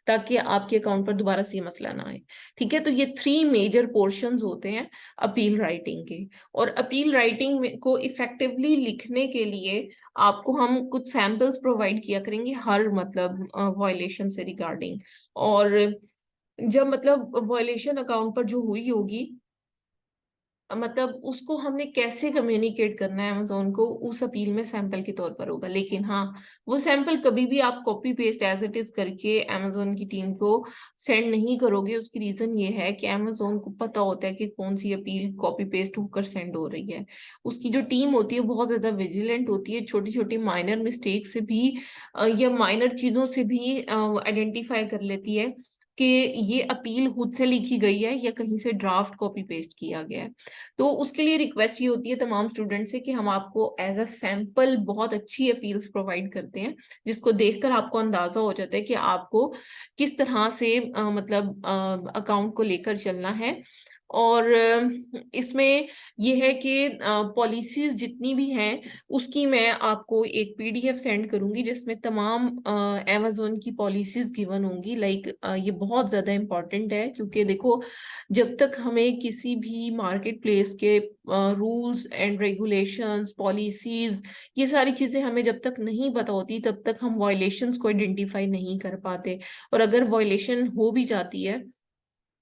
ताकि आपके अकाउंट पर दोबारा से ये मसला ना आए। ठीक है। तो ये 3 मेजर पोर्शंस होते हैं अपील राइटिंग के। और अपील राइटिंग को इफेक्टिवली लिखने के लिए आपको हम कुछ सैंपल्स प्रोवाइड किया करेंगे हर मतलब वायलेशन से रिगार्डिंग। और जब मतलब वायलेशन अकाउंट पर जो हुई होगी, मतलब उसको हमने कैसे कम्युनिकेट करना है अमेजोन को, उस अपील में सैंपल के तौर पर होगा। लेकिन हाँ, वो सैंपल कभी भी आप copy paste as it is करके अमेजोन की टीम को सेंड नहीं करोगे। उसकी रीजन ये है कि अमेजोन को पता होता है कि कौन सी अपील कॉपी पेस्ट होकर सेंड हो रही है। उसकी जो टीम होती है बहुत ज्यादा विजिलेंट होती है, छोटी छोटी माइनर मिस्टेक से भी या माइनर चीजों से भी आइडेंटिफाई कर लेती है कि ये अपील खुद से लिखी गई है या कहीं से ड्राफ्ट कॉपी पेस्ट किया गया है। तो उसके लिए रिक्वेस्ट ये होती है तमाम स्टूडेंट से कि हम आपको एज अ सैंपल बहुत अच्छी अपील्स प्रोवाइड करते हैं, जिसको देखकर आपको अंदाजा हो जाता है कि आपको किस तरह से मतलब अकाउंट को लेकर चलना है। और इसमें यह है कि पॉलिसीज जितनी भी हैं उसकी मैं आपको एक पीडीएफ सेंड करूंगी, जिसमें तमाम अमेजोन की पॉलिसीज गिवन होंगी। लाइक ये बहुत ज्यादा इंपॉर्टेंट है, क्योंकि देखो जब तक हमें किसी भी मार्केट प्लेस के रूल्स एंड रेगुलेशंस, पॉलिसीज, ये सारी चीजें हमें जब तक नहीं पता होती, तब तक हम वायलेशंस को आइडेंटिफाई नहीं कर पाते। और अगर वायलेशन हो भी जाती है,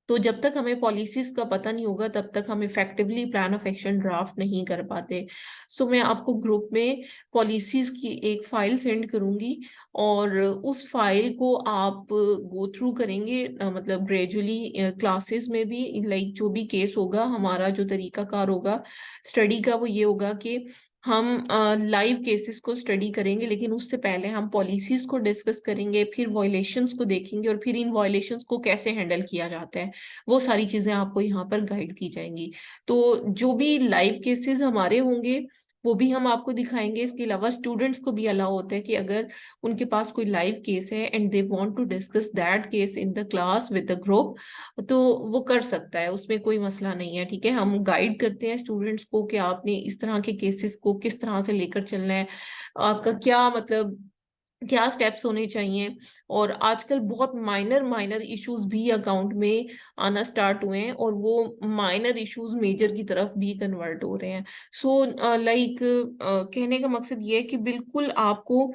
तो जब तक हमें पॉलिसीज का पता नहीं होगा, तब तक हम effectively plan of action draft नहीं कर पाते। सो मैं आपको ग्रुप में पॉलिसीज की एक फाइल सेंड करूंगी, और उस फाइल को आप गो थ्रू करेंगे, मतलब ग्रेजुअली क्लासेस में भी। लाइक जो भी केस होगा, हमारा जो तरीकाकार होगा स्टडी का, वो ये होगा कि हम लाइव केसेस को स्टडी करेंगे, लेकिन उससे पहले हम पॉलिसीज को डिस्कस करेंगे, फिर वॉयलेशंस को देखेंगे, और फिर इन वॉयलेशंस को कैसे हैंडल किया जाता है, वो सारी चीजें आपको यहाँ पर गाइड की जाएंगी। तो जो भी लाइव केसेस हमारे होंगे वो भी हम आपको दिखाएंगे। इसके अलावा स्टूडेंट्स को भी अलाउ होता है कि अगर उनके पास कोई लाइव केस है and they want to discuss that case in the class with the group, तो वो कर सकता है, उसमें कोई मसला नहीं है। ठीक है। हम गाइड करते हैं स्टूडेंट्स को कि आपने इस तरह के केसेस को किस तरह से लेकर चलना है, आपका क्या मतलब क्या स्टेप्स होने चाहिए। और आजकल बहुत माइनर माइनर इश्यूज भी अकाउंट में आना स्टार्ट हुए हैं, और वो माइनर इश्यूज मेजर की तरफ भी कन्वर्ट हो रहे हैं। सो लाइक कहने का मकसद ये है कि बिल्कुल आपको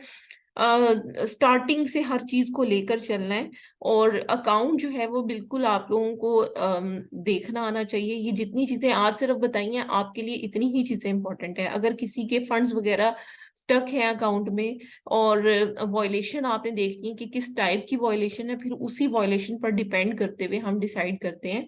स्टार्टिंग से हर चीज को लेकर चलना है, और अकाउंट जो है वो बिल्कुल आप लोगों को देखना आना चाहिए। ये जितनी चीजें आज सिर्फ बताई हैं आपके लिए, इतनी ही चीजें इंपॉर्टेंट है। अगर किसी के फंड्स वगैरह स्टक है अकाउंट में, और वॉयलेशन आपने देखनी है कि किस टाइप की वॉयलेशन है, फिर उसी वॉयलेशन पर डिपेंड करते हुए हम डिसाइड करते हैं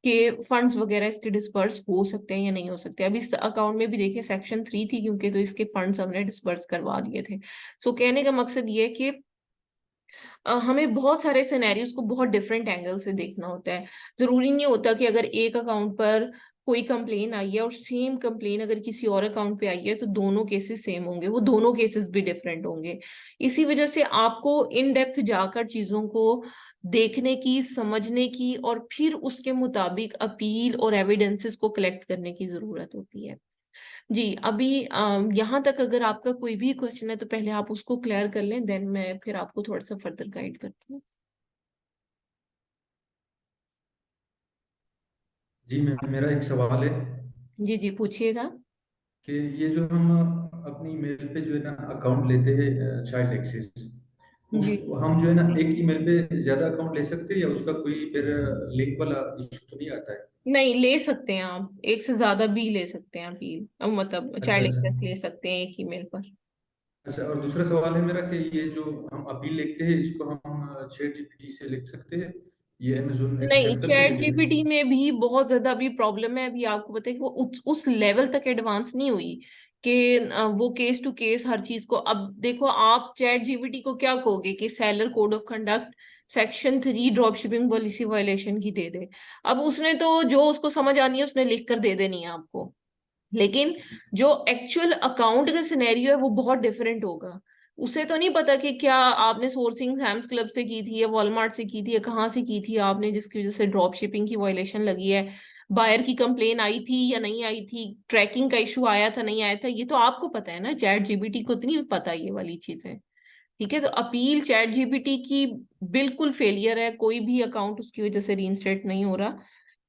कि फंड्स वगैरह इसके डिस्पर्स हो सकते हैं या नहीं हो सकते। अभी इस अकाउंट में भी देखिए सेक्शन 3 थी, क्योंकि तो इसके फंड्स हमने डिस्पर्स करवा दिए थे। सो कहने का मकसद ये है कि हमें बहुत सारे सिनेरियोज को बहुत डिफरेंट एंगल से देखना होता है। जरूरी नहीं होता कि अगर एक अकाउंट पर कोई कंप्लेन आई है और सेम कंप्लेन अगर किसी और अकाउंट पे आई है, तो दोनों केसेस सेम होंगे, वो दोनों केसेस भी डिफरेंट होंगे। इसी वजह से आपको इन डेप्थ जाकर चीजों को देखने की, समझने की, और फिर उसके मुताबिक अपील और एविडेंसेस को कलेक्ट करने की जरूरत होती है। जी, अभी यहाँ तक अगर आपका कोई भी क्वेश्चन है तो पहले आप उसको क्लियर कर लें, देन मैं फिर आपको थोड़ा सा फर्दर गाइड करती हूँ। जी मैं मेरा एक सवाल है जी जी, पूछिएगा। कि ये जो हम अपनी ईमेल पे जो है ना अकाउंट लेते हैं, चाइल्ड एक्सेस, उस जी, हम जो है ना एक ईमेल पे ज्यादा अकाउंट ले सकते हैं या उसका कोई फिर लिंक वाला इशू तो नहीं आता है? नहीं ले सकते हैं आप, एक से ज्यादा भी ले सकते हैं अपील, मतलब अच्छा चाइल्ड अच्छा। एक्सेस ले सकते हैं एक ईमेल पर। अच्छा, और दूसरा सवाल है मेरा कि ये जो हम अपील लिखते हैं इसको हम चैट जीपीटी से लिख सकते हैं? ये अमेजोन नहीं, एक्सेप्ट करते चैट हैं कि नहीं? जीपीटी में भी बहुत ज्यादा अभी प्रॉब्लम है। अभी आपको पता है कि वो उस लेवल तक एडवांस नहीं हुई कि वो केस टू केस हर चीज को। अब देखो, आप चैट जीपीटी को क्या कहोगे कि seller code of conduct section 3 drop shipping policy violation की दे दे। अब उसने तो जो उसको समझ आनी है उसने लिख कर दे देनी है आपको, लेकिन जो एक्चुअल अकाउंट का सिनेरियो है वो बहुत डिफरेंट होगा। उसे तो नहीं पता कि क्या आपने सोर्सिंग हैम्स क्लब से की थी या वॉलमार्ट से की थी या कहाँ से की थी आपने, जिसकी वजह से ड्रॉप शिपिंग की वायलेशन लगी है। बायर की कंप्लेन आई थी या नहीं आई थी, ट्रैकिंग का इशू आया था नहीं आया था, ये तो आपको पता है ना। चैट जीपीटी को तो नहीं पता ये वाली चीजें। ठीक है, तो अपील चैट जीपीटी की बिल्कुल फेलियर है, कोई भी अकाउंट उसकी वजह से रीइंस्टेट नहीं हो रहा।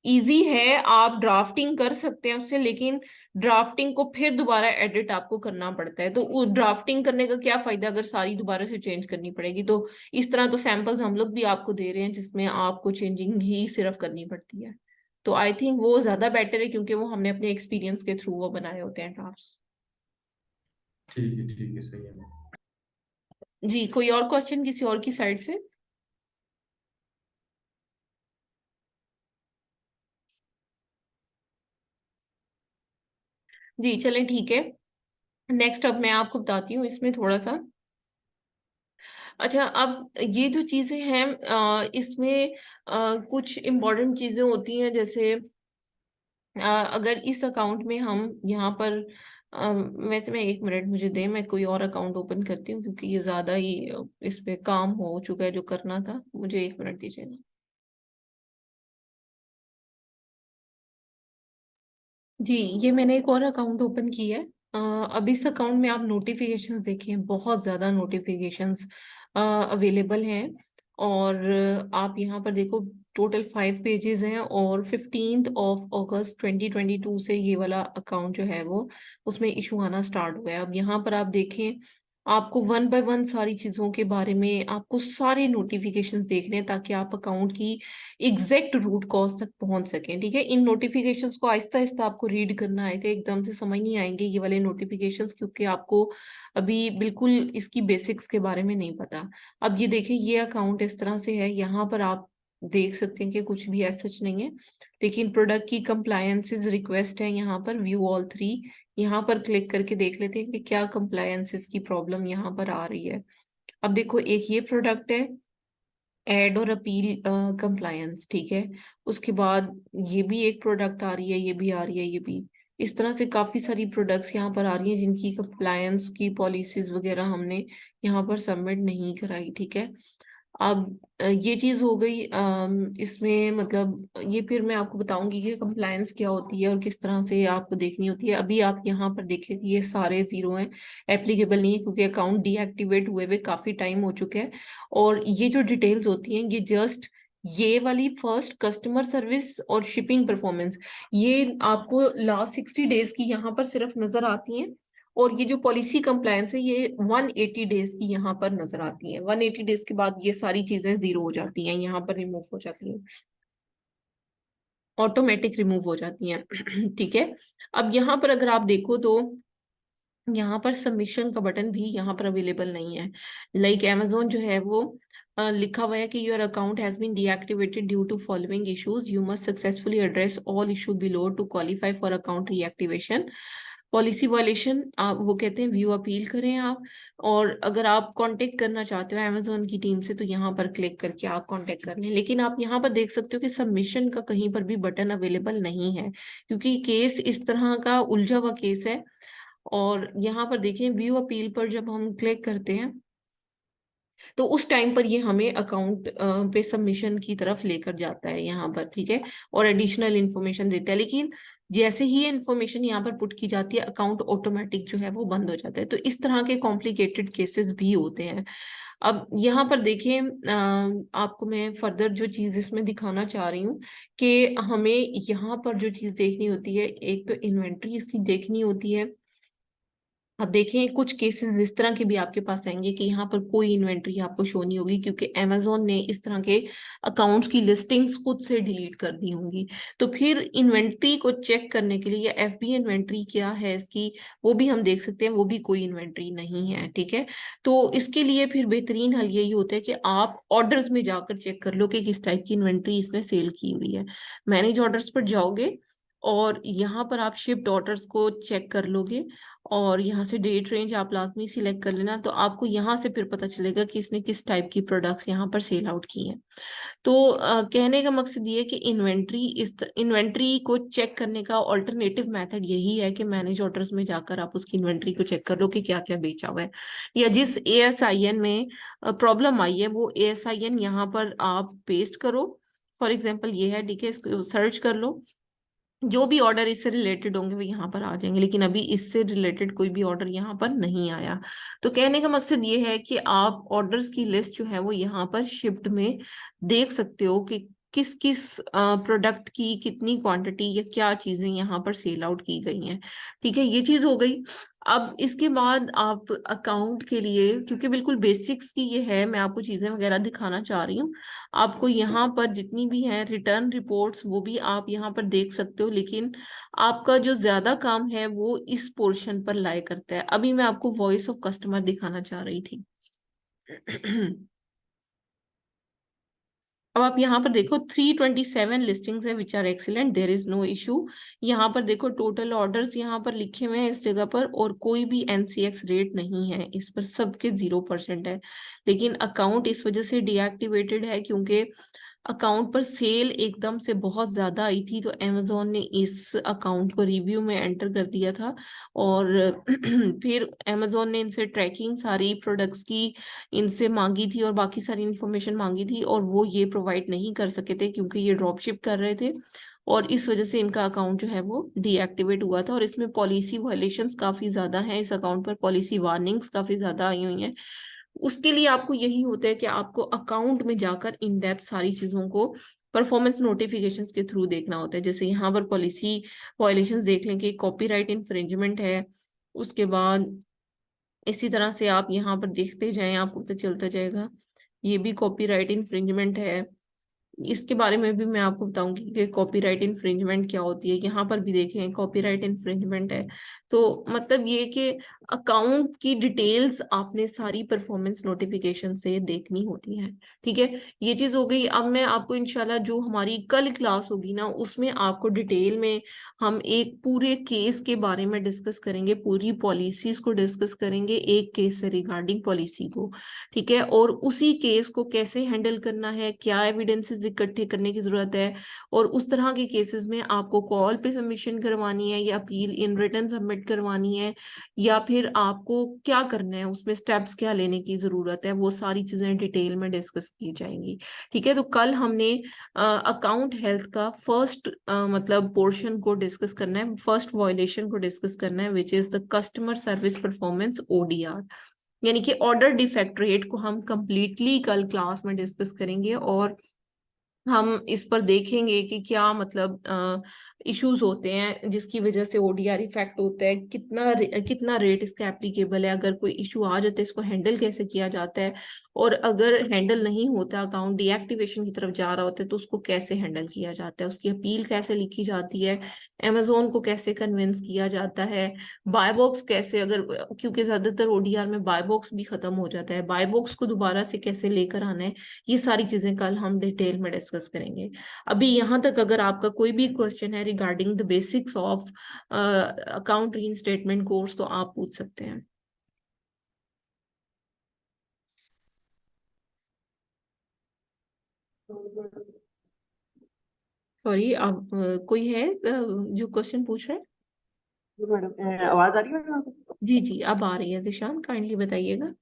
इजी है, आप ड्राफ्टिंग कर सकते हैं उससे, लेकिन ड्राफ्टिंग को फिर दोबारा एडिट आपको करना पड़ता है। तो वो ड्राफ्टिंग करने का क्या फायदा अगर सारी दोबारा से चेंज करनी पड़ेगी। तो इस तरह तो सैंपल्स हम लोग भी आपको दे रहे हैं जिसमें आपको चेंजिंग ही सिर्फ करनी पड़ती है। तो आई थिंक वो ज्यादा बेटर है, क्योंकि वो हमने अपने एक्सपीरियंस के थ्रू वो बनाए होते हैं ड्राफ्ट्स। ठीक है, सही है। जी, कोई और क्वेश्चन किसी और की साइड से? जी चलें, ठीक है। नेक्स्ट अब मैं आपको बताती हूँ इसमें थोड़ा सा। अच्छा, अब ये जो चीजें हैं इसमें कुछ इम्पोर्टेंट चीजें होती हैं, जैसे अगर इस अकाउंट में हम यहाँ पर वैसे मैं 1 मिनट मुझे दें, मैं कोई और अकाउंट ओपन करती हूँ क्योंकि ये ज्यादा ही इस पे काम हो चुका है जो करना था। मुझे 1 मिनट दीजिएगा। जी, ये मैंने एक और अकाउंट ओपन किया है। अब इस अकाउंट में आप नोटिफिकेशंस देखें, बहुत ज़्यादा नोटिफिकेशंस अवेलेबल हैं। और आप यहाँ पर देखो, टोटल 5 पेजेस हैं और 15 अगस्त 2022 से ये वाला अकाउंट जो है वो उसमें इशू आना स्टार्ट हुआ है। अब यहाँ पर आप देखें, आपको वन बाय वन सारी चीज़ों के बारे में आपको सारे नोटिफिकेशंस देखने हैं ताकि आप अकाउंट की एग्जैक्ट रूट कॉज तक पहुंच सकें। ठीक है, इन नोटिफिकेशंस को आहिस्ता आहिस्ता आपको रीड करना आएगा, एकदम से समझ नहीं आएंगे ये वाले नोटिफिकेशंस, क्योंकि आपको अभी बिल्कुल इसकी बेसिक्स के बारे में नहीं पता। अब ये देखिए, ये अकाउंट इस तरह से है, यहाँ पर आप देख सकते हैं कि कुछ भी ऐसा सच नहीं है, लेकिन प्रोडक्ट की कंप्लायंसेस रिक्वेस्ट है यहाँ पर, व्यू ऑल 3। यहाँ पर क्लिक करके देख लेते हैं कि क्या कंप्लायंसेस की प्रॉब्लम यहाँ पर आ रही है। अब देखो, एक ये प्रोडक्ट है, एड और अपील कंप्लायंस, ठीक है। उसके बाद ये भी एक प्रोडक्ट आ रही है, ये भी आ रही है, ये भी। इस तरह से काफी सारी प्रोडक्ट्स यहाँ पर आ रही हैं जिनकी कंप्लायंस की पॉलिसीज वगैरह हमने यहाँ पर सबमिट नहीं कराई। ठीक है, अब ये चीज हो गई। इसमें मतलब ये फिर मैं आपको बताऊंगी कि कंप्लायंस क्या होती है और किस तरह से आपको देखनी होती है। अभी आप यहाँ पर देखिए कि ये सारे जीरो हैं, एप्लीकेबल नहीं है, क्योंकि अकाउंट डीएक्टिवेट हुए हुए काफी टाइम हो चुके हैं। और ये जो डिटेल्स होती हैं, ये जस्ट ये वाली फर्स्ट कस्टमर सर्विस और शिपिंग परफॉर्मेंस, ये आपको लास्ट 60 डेज की यहाँ पर सिर्फ नजर आती हैं। और ये जो पॉलिसी कंप्लायंस है ये 180 डेज की यहाँ पर नजर आती है। 180 डेज के बाद ये सारी चीजें जीरो हो जाती हैं, यहाँ पर रिमूव हो जाती हैं, ऑटोमेटिक रिमूव हो जाती हैं। ठीक है, अब यहाँ पर अगर आप देखो तो यहाँ पर सबमिशन का बटन भी यहाँ पर अवेलेबल नहीं है। लाइक Amazon जो है वो लिखा हुआ है कि your account has been deactivated due to following issues, you must successfully address all issue below to qualify for account reactivation. Policy violation, आप वो कहते हैं व्यू अपील करें आप। और अगर आप कांटेक्ट करना चाहते हो Amazon की टीम से तो यहाँ पर क्लिक करके आप कांटेक्ट कर लें। लेकिन आप यहाँ पर देख सकते हो कि सबमिशन का कहीं पर भी बटन अवेलेबल नहीं है, क्योंकि केस इस तरह का उलझा हुआ केस है। और यहाँ पर देखिए, व्यू अपील पर जब हम क्लिक करते हैं तो उस टाइम पर ये हमें अकाउंट पे सबमिशन की तरफ लेकर जाता है यहाँ पर। ठीक है, और एडिशनल इंफॉर्मेशन देता है। लेकिन जैसे ही ये इन्फॉर्मेशन यहाँ पर पुट की जाती है, अकाउंट ऑटोमेटिक जो है वो बंद हो जाता है। तो इस तरह के कॉम्प्लिकेटेड केसेस भी होते हैं। अब यहाँ पर देखिए, आपको मैं फर्दर जो चीज इसमें दिखाना चाह रही हूँ कि हमें यहाँ पर जो चीज देखनी होती है, एक तो इन्वेंट्री इसकी देखनी होती है। अब देखें, कुछ केसेस इस तरह के भी आपके पास आएंगे कि यहाँ पर कोई इन्वेंट्री आपको शो नहीं होगी, क्योंकि अमेजोन ने इस तरह के अकाउंट्स की लिस्टिंग्स खुद से डिलीट कर दी होंगी। तो फिर इन्वेंट्री को चेक करने के लिए, या एफबी इन्वेंट्री क्या है इसकी, वो भी हम देख सकते हैं, वो भी कोई इन्वेंट्री नहीं है। ठीक है, तो इसके लिए फिर बेहतरीन हल यही होता है कि आप ऑर्डर्स में जाकर चेक कर लो कि किस टाइप की इन्वेंट्री इसने सेल की हुई है। मैनेज ऑर्डर्स पर जाओगे और यहाँ पर आप शिफ्ट ऑर्डर्स को चेक कर लोगे, और यहाँ से डेट रेंज आप लाजमी सिलेक्ट कर लेना। तो आपको यहाँ से फिर पता चलेगा कि इसने किस टाइप की प्रोडक्ट्स यहाँ पर सेल आउट की हैं। तो कहने का मकसद ये है कि इन्वेंट्री को चेक करने का ऑल्टरनेटिव मेथड यही है कि मैनेज ऑर्डर्स में जाकर आप उसकी इन्वेंट्री को चेक कर लो कि क्या क्या बेचा हुआ है, या जिस एएसआईएन में प्रॉब्लम आई है वो एएसआईएन यहाँ पर आप पेस्ट करो। फॉर एग्जाम्पल ये है, ठीक है, इसको सर्च कर लो, जो भी ऑर्डर इससे रिलेटेड होंगे वो यहाँ पर आ जाएंगे, लेकिन अभी इससे रिलेटेड कोई भी ऑर्डर यहाँ पर नहीं आया। तो कहने का मकसद ये है कि आप ऑर्डर्स की लिस्ट जो है वो यहाँ पर शिफ्ट में देख सकते हो कि किस किस प्रोडक्ट की कितनी क्वांटिटी या क्या चीजें यहाँ पर सेल आउट की गई हैं। ठीक है, ये चीज हो गई। अब इसके बाद आप अकाउंट के लिए, क्योंकि बिल्कुल बेसिक्स की ये है, मैं आपको चीजें वगैरह दिखाना चाह रही हूँ। आपको यहाँ पर जितनी भी हैं रिटर्न रिपोर्ट्स वो भी आप यहाँ पर देख सकते हो, लेकिन आपका जो ज्यादा काम है वो इस पोर्शन पर लाया करता है। अभी मैं आपको वॉइस ऑफ कस्टमर दिखाना चाह रही थी। अब आप यहाँ पर देखो 327 लिस्टिंग्स है which are excellent, there is no issue. यहाँ पर देखो टोटल ऑर्डर्स यहाँ पर लिखे हुए हैं इस जगह पर, और कोई भी एनसीएक्स रेट नहीं है इस पर, सबके 0% है। लेकिन अकाउंट इस वजह से डीएक्टिवेटेड है क्योंकि अकाउंट पर सेल एकदम से बहुत ज्यादा आई थी, तो अमेजोन ने इस अकाउंट को रिव्यू में एंटर कर दिया था। और फिर अमेजोन ने इनसे ट्रैकिंग सारी प्रोडक्ट्स की इनसे मांगी थी, और बाकी सारी इंफॉर्मेशन मांगी थी, और वो ये प्रोवाइड नहीं कर सके थे क्योंकि ये ड्रॉप शिप कर रहे थे। और इस वजह से इनका अकाउंट जो है वो डीएक्टिवेट हुआ था, और इसमें पॉलिसी वायलेशंस काफी ज्यादा हैं, इस अकाउंट पर पॉलिसी वार्निंग्स काफी ज्यादा आई हुई हैं। उसके लिए आपको यही होता है कि आपको अकाउंट में जाकर इन डेप्थ सारी चीजों को परफॉर्मेंस नोटिफिकेशंस के थ्रू देखना होता है। जैसे यहाँ पर पॉलिसी वायलेशंस देख लें कि कॉपीराइट इंफ्रिंजमेंट है, उसके बाद इसी तरह से आप यहाँ पर देखते जाएं, आपको पता चलता जाएगा ये भी कॉपीराइट इंफ्रिंजमेंट है। इसके बारे में भी मैं आपको बताऊंगी कि कॉपीराइट इन्फ्रिंजमेंट क्या होती है। यहाँ पर भी देखें कॉपीराइट इन्फ्रिंजमेंट है। तो मतलब ये कि अकाउंट की डिटेल्स आपने सारी परफॉर्मेंस नोटिफिकेशन से देखनी होती है। ठीक है, ये चीज हो गई। अब मैं आपको इंशाल्लाह जो हमारी कल क्लास होगी ना, उसमें आपको डिटेल में हम एक पूरे केस के बारे में डिस्कस करेंगे, पूरी पॉलिसीज को डिस्कस करेंगे, एक केस से रिगार्डिंग पॉलिसी को। ठीक है, और उसी केस को कैसे हैंडल करना है, क्या एविडेंसेस इकट्ठे करने की जरूरत है, और उस तरह के केसेस में आपको कॉल पे सबमिशन करवानी है या अपील इन रिटन सबमिट करवानी है, या फिर आपको क्या करना है, उसमें स्टेप्स क्या लेने की जरूरत है, वो सारी चीजें डिटेल में डिस्कस की जाएंगी। ठीक है, तो कल हमने अकाउंट हेल्थ का फर्स्ट मतलब पोर्शन को डिस्कस करना है, फर्स्ट वायलेशन को डिस्कस करना है, which is the customer service performance ODR, यानी कि ऑर्डर डिफेक्ट रेट को हम कंप्लीटली कल क्लास में डिस्कस करेंगे। और हम इस पर देखेंगे कि क्या मतलब इश्यूज होते हैं जिसकी वजह से ओडीआर इफेक्ट होता है, कितना रेट इसका एप्लीकेबल है, अगर कोई इशू आ जाता है इसको हैंडल कैसे किया जाता है, और अगर हैंडल नहीं होता, अकाउंट डीएक्टिवेशन की तरफ जा रहा होता है, तो उसको कैसे हैंडल किया जाता है, उसकी अपील कैसे लिखी जाती है, अमेजोन को कैसे कन्विंस किया जाता है, बाय बॉक्स कैसे, अगर क्योंकि ज्यादातर ओडीआर में बाय बॉक्स भी खत्म हो जाता है, बाय बॉक्स को दोबारा से कैसे लेकर आना है, ये सारी चीजें कल हम डिटेल में डिस्कस करेंगे। अभी यहाँ तक अगर आपका कोई भी क्वेश्चन है regarding the basics of account reinstatement course, तो आप पूछ सकते हैं। सॉरी, आप कोई है जो क्वेश्चन पूछ रहे हैं? जी मैडम, आवाज आ रही है मैडम आपको? जी जी, अब आ रही है, जिशान काइंडली बताइएगा।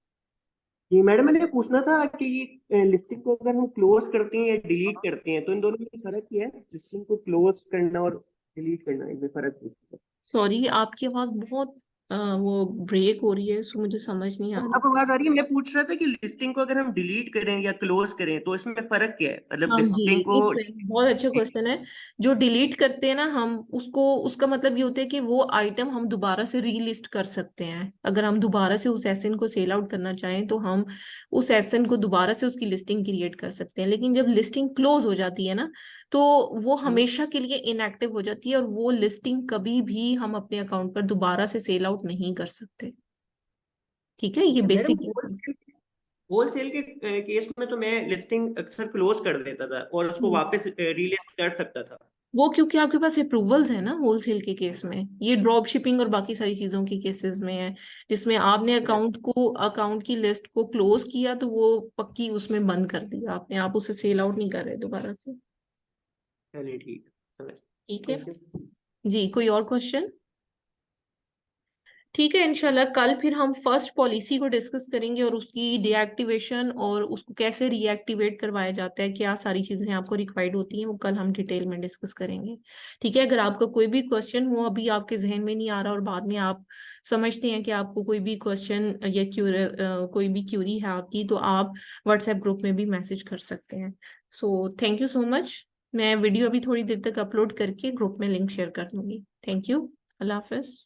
जी मैडम, मैंने पूछना था कि ये लिस्टिंग को अगर हम क्लोज करते हैं या डिलीट करते हैं तो इन दोनों में फर्क क्या है, लिस्टिंग को क्लोज करना और डिलीट करना है, इसमें फर्क है। सॉरी, आपकी आवाज बहुत वो ब्रेक हो रही है, सो मुझे समझ नहीं आ रही। अब आवाज आ रही है? मैं पूछ रहा था कि लिस्टिंग को अगर हम डिलीट करें या क्लोज करें तो इसमें फर्क क्या है, मतलब हाँ जी, लिस्टिंग को। इसमें बहुत अच्छा क्वेश्चन है। जो डिलीट करते हैं ना हम उसको, उसका मतलब ये होता है कि वो आइटम हम दोबारा से रीलिस्ट कर सकते हैं। अगर हम दोबारा से उस एसन को सेल आउट करना चाहें तो हम उस एसन को दोबारा से उसकी लिस्टिंग क्रिएट कर सकते हैं। लेकिन जब लिस्टिंग क्लोज हो जाती है ना, तो वो हमेशा के लिए इनएक्टिव हो जाती है और वो लिस्टिंग कभी भी हम अपने अकाउंट पर दोबारा से सेल आउट नहीं कर सकते। ठीक है, ये मैडम बेसिक। होलसेल के केस में तो मैं लिस्टिंग अक्सर क्लोज कर देता था और उसको वापस रीलिस्ट कर सकता था। वो क्योंकि आपके पास अप्रूवल्स है ना होलसेल के केस में, ये ड्रॉप शिपिंग और बाकी सारी चीजों के केसेस में है, जिसमें आपने अकाउंट की लिस्ट को क्लोज किया तो वो पक्की उसमें बंद कर दिया आपने, आप उसे सेल आउट नहीं कर रहे दोबारा से। चलिए ठीक है, समझ। ठीक है थैंक यू। जी, कोई और क्वेश्चन? ठीक है, इंशाल्लाह कल फिर हम फर्स्ट पॉलिसी को डिस्कस करेंगे और उसकी डीएक्टिवेशन और उसको कैसे रीएक्टिवेट करवाया जाता है, क्या सारी चीजें आपको रिक्वायर्ड होती हैं, वो कल हम डिटेल में डिस्कस करेंगे। ठीक है, अगर आपका कोई भी क्वेश्चन हो अभी आपके जहन में नहीं आ रहा और बाद में आप समझते हैं कि आपको कोई भी क्वेश्चन या कोई भी क्यूरी है आपकी, तो आप व्हाट्सएप ग्रुप में भी मैसेज कर सकते हैं। So thank you so much. मैं वीडियो अभी थोड़ी देर तक अपलोड करके ग्रुप में लिंक शेयर कर दूंगी। Thank you. Allah Hafiz.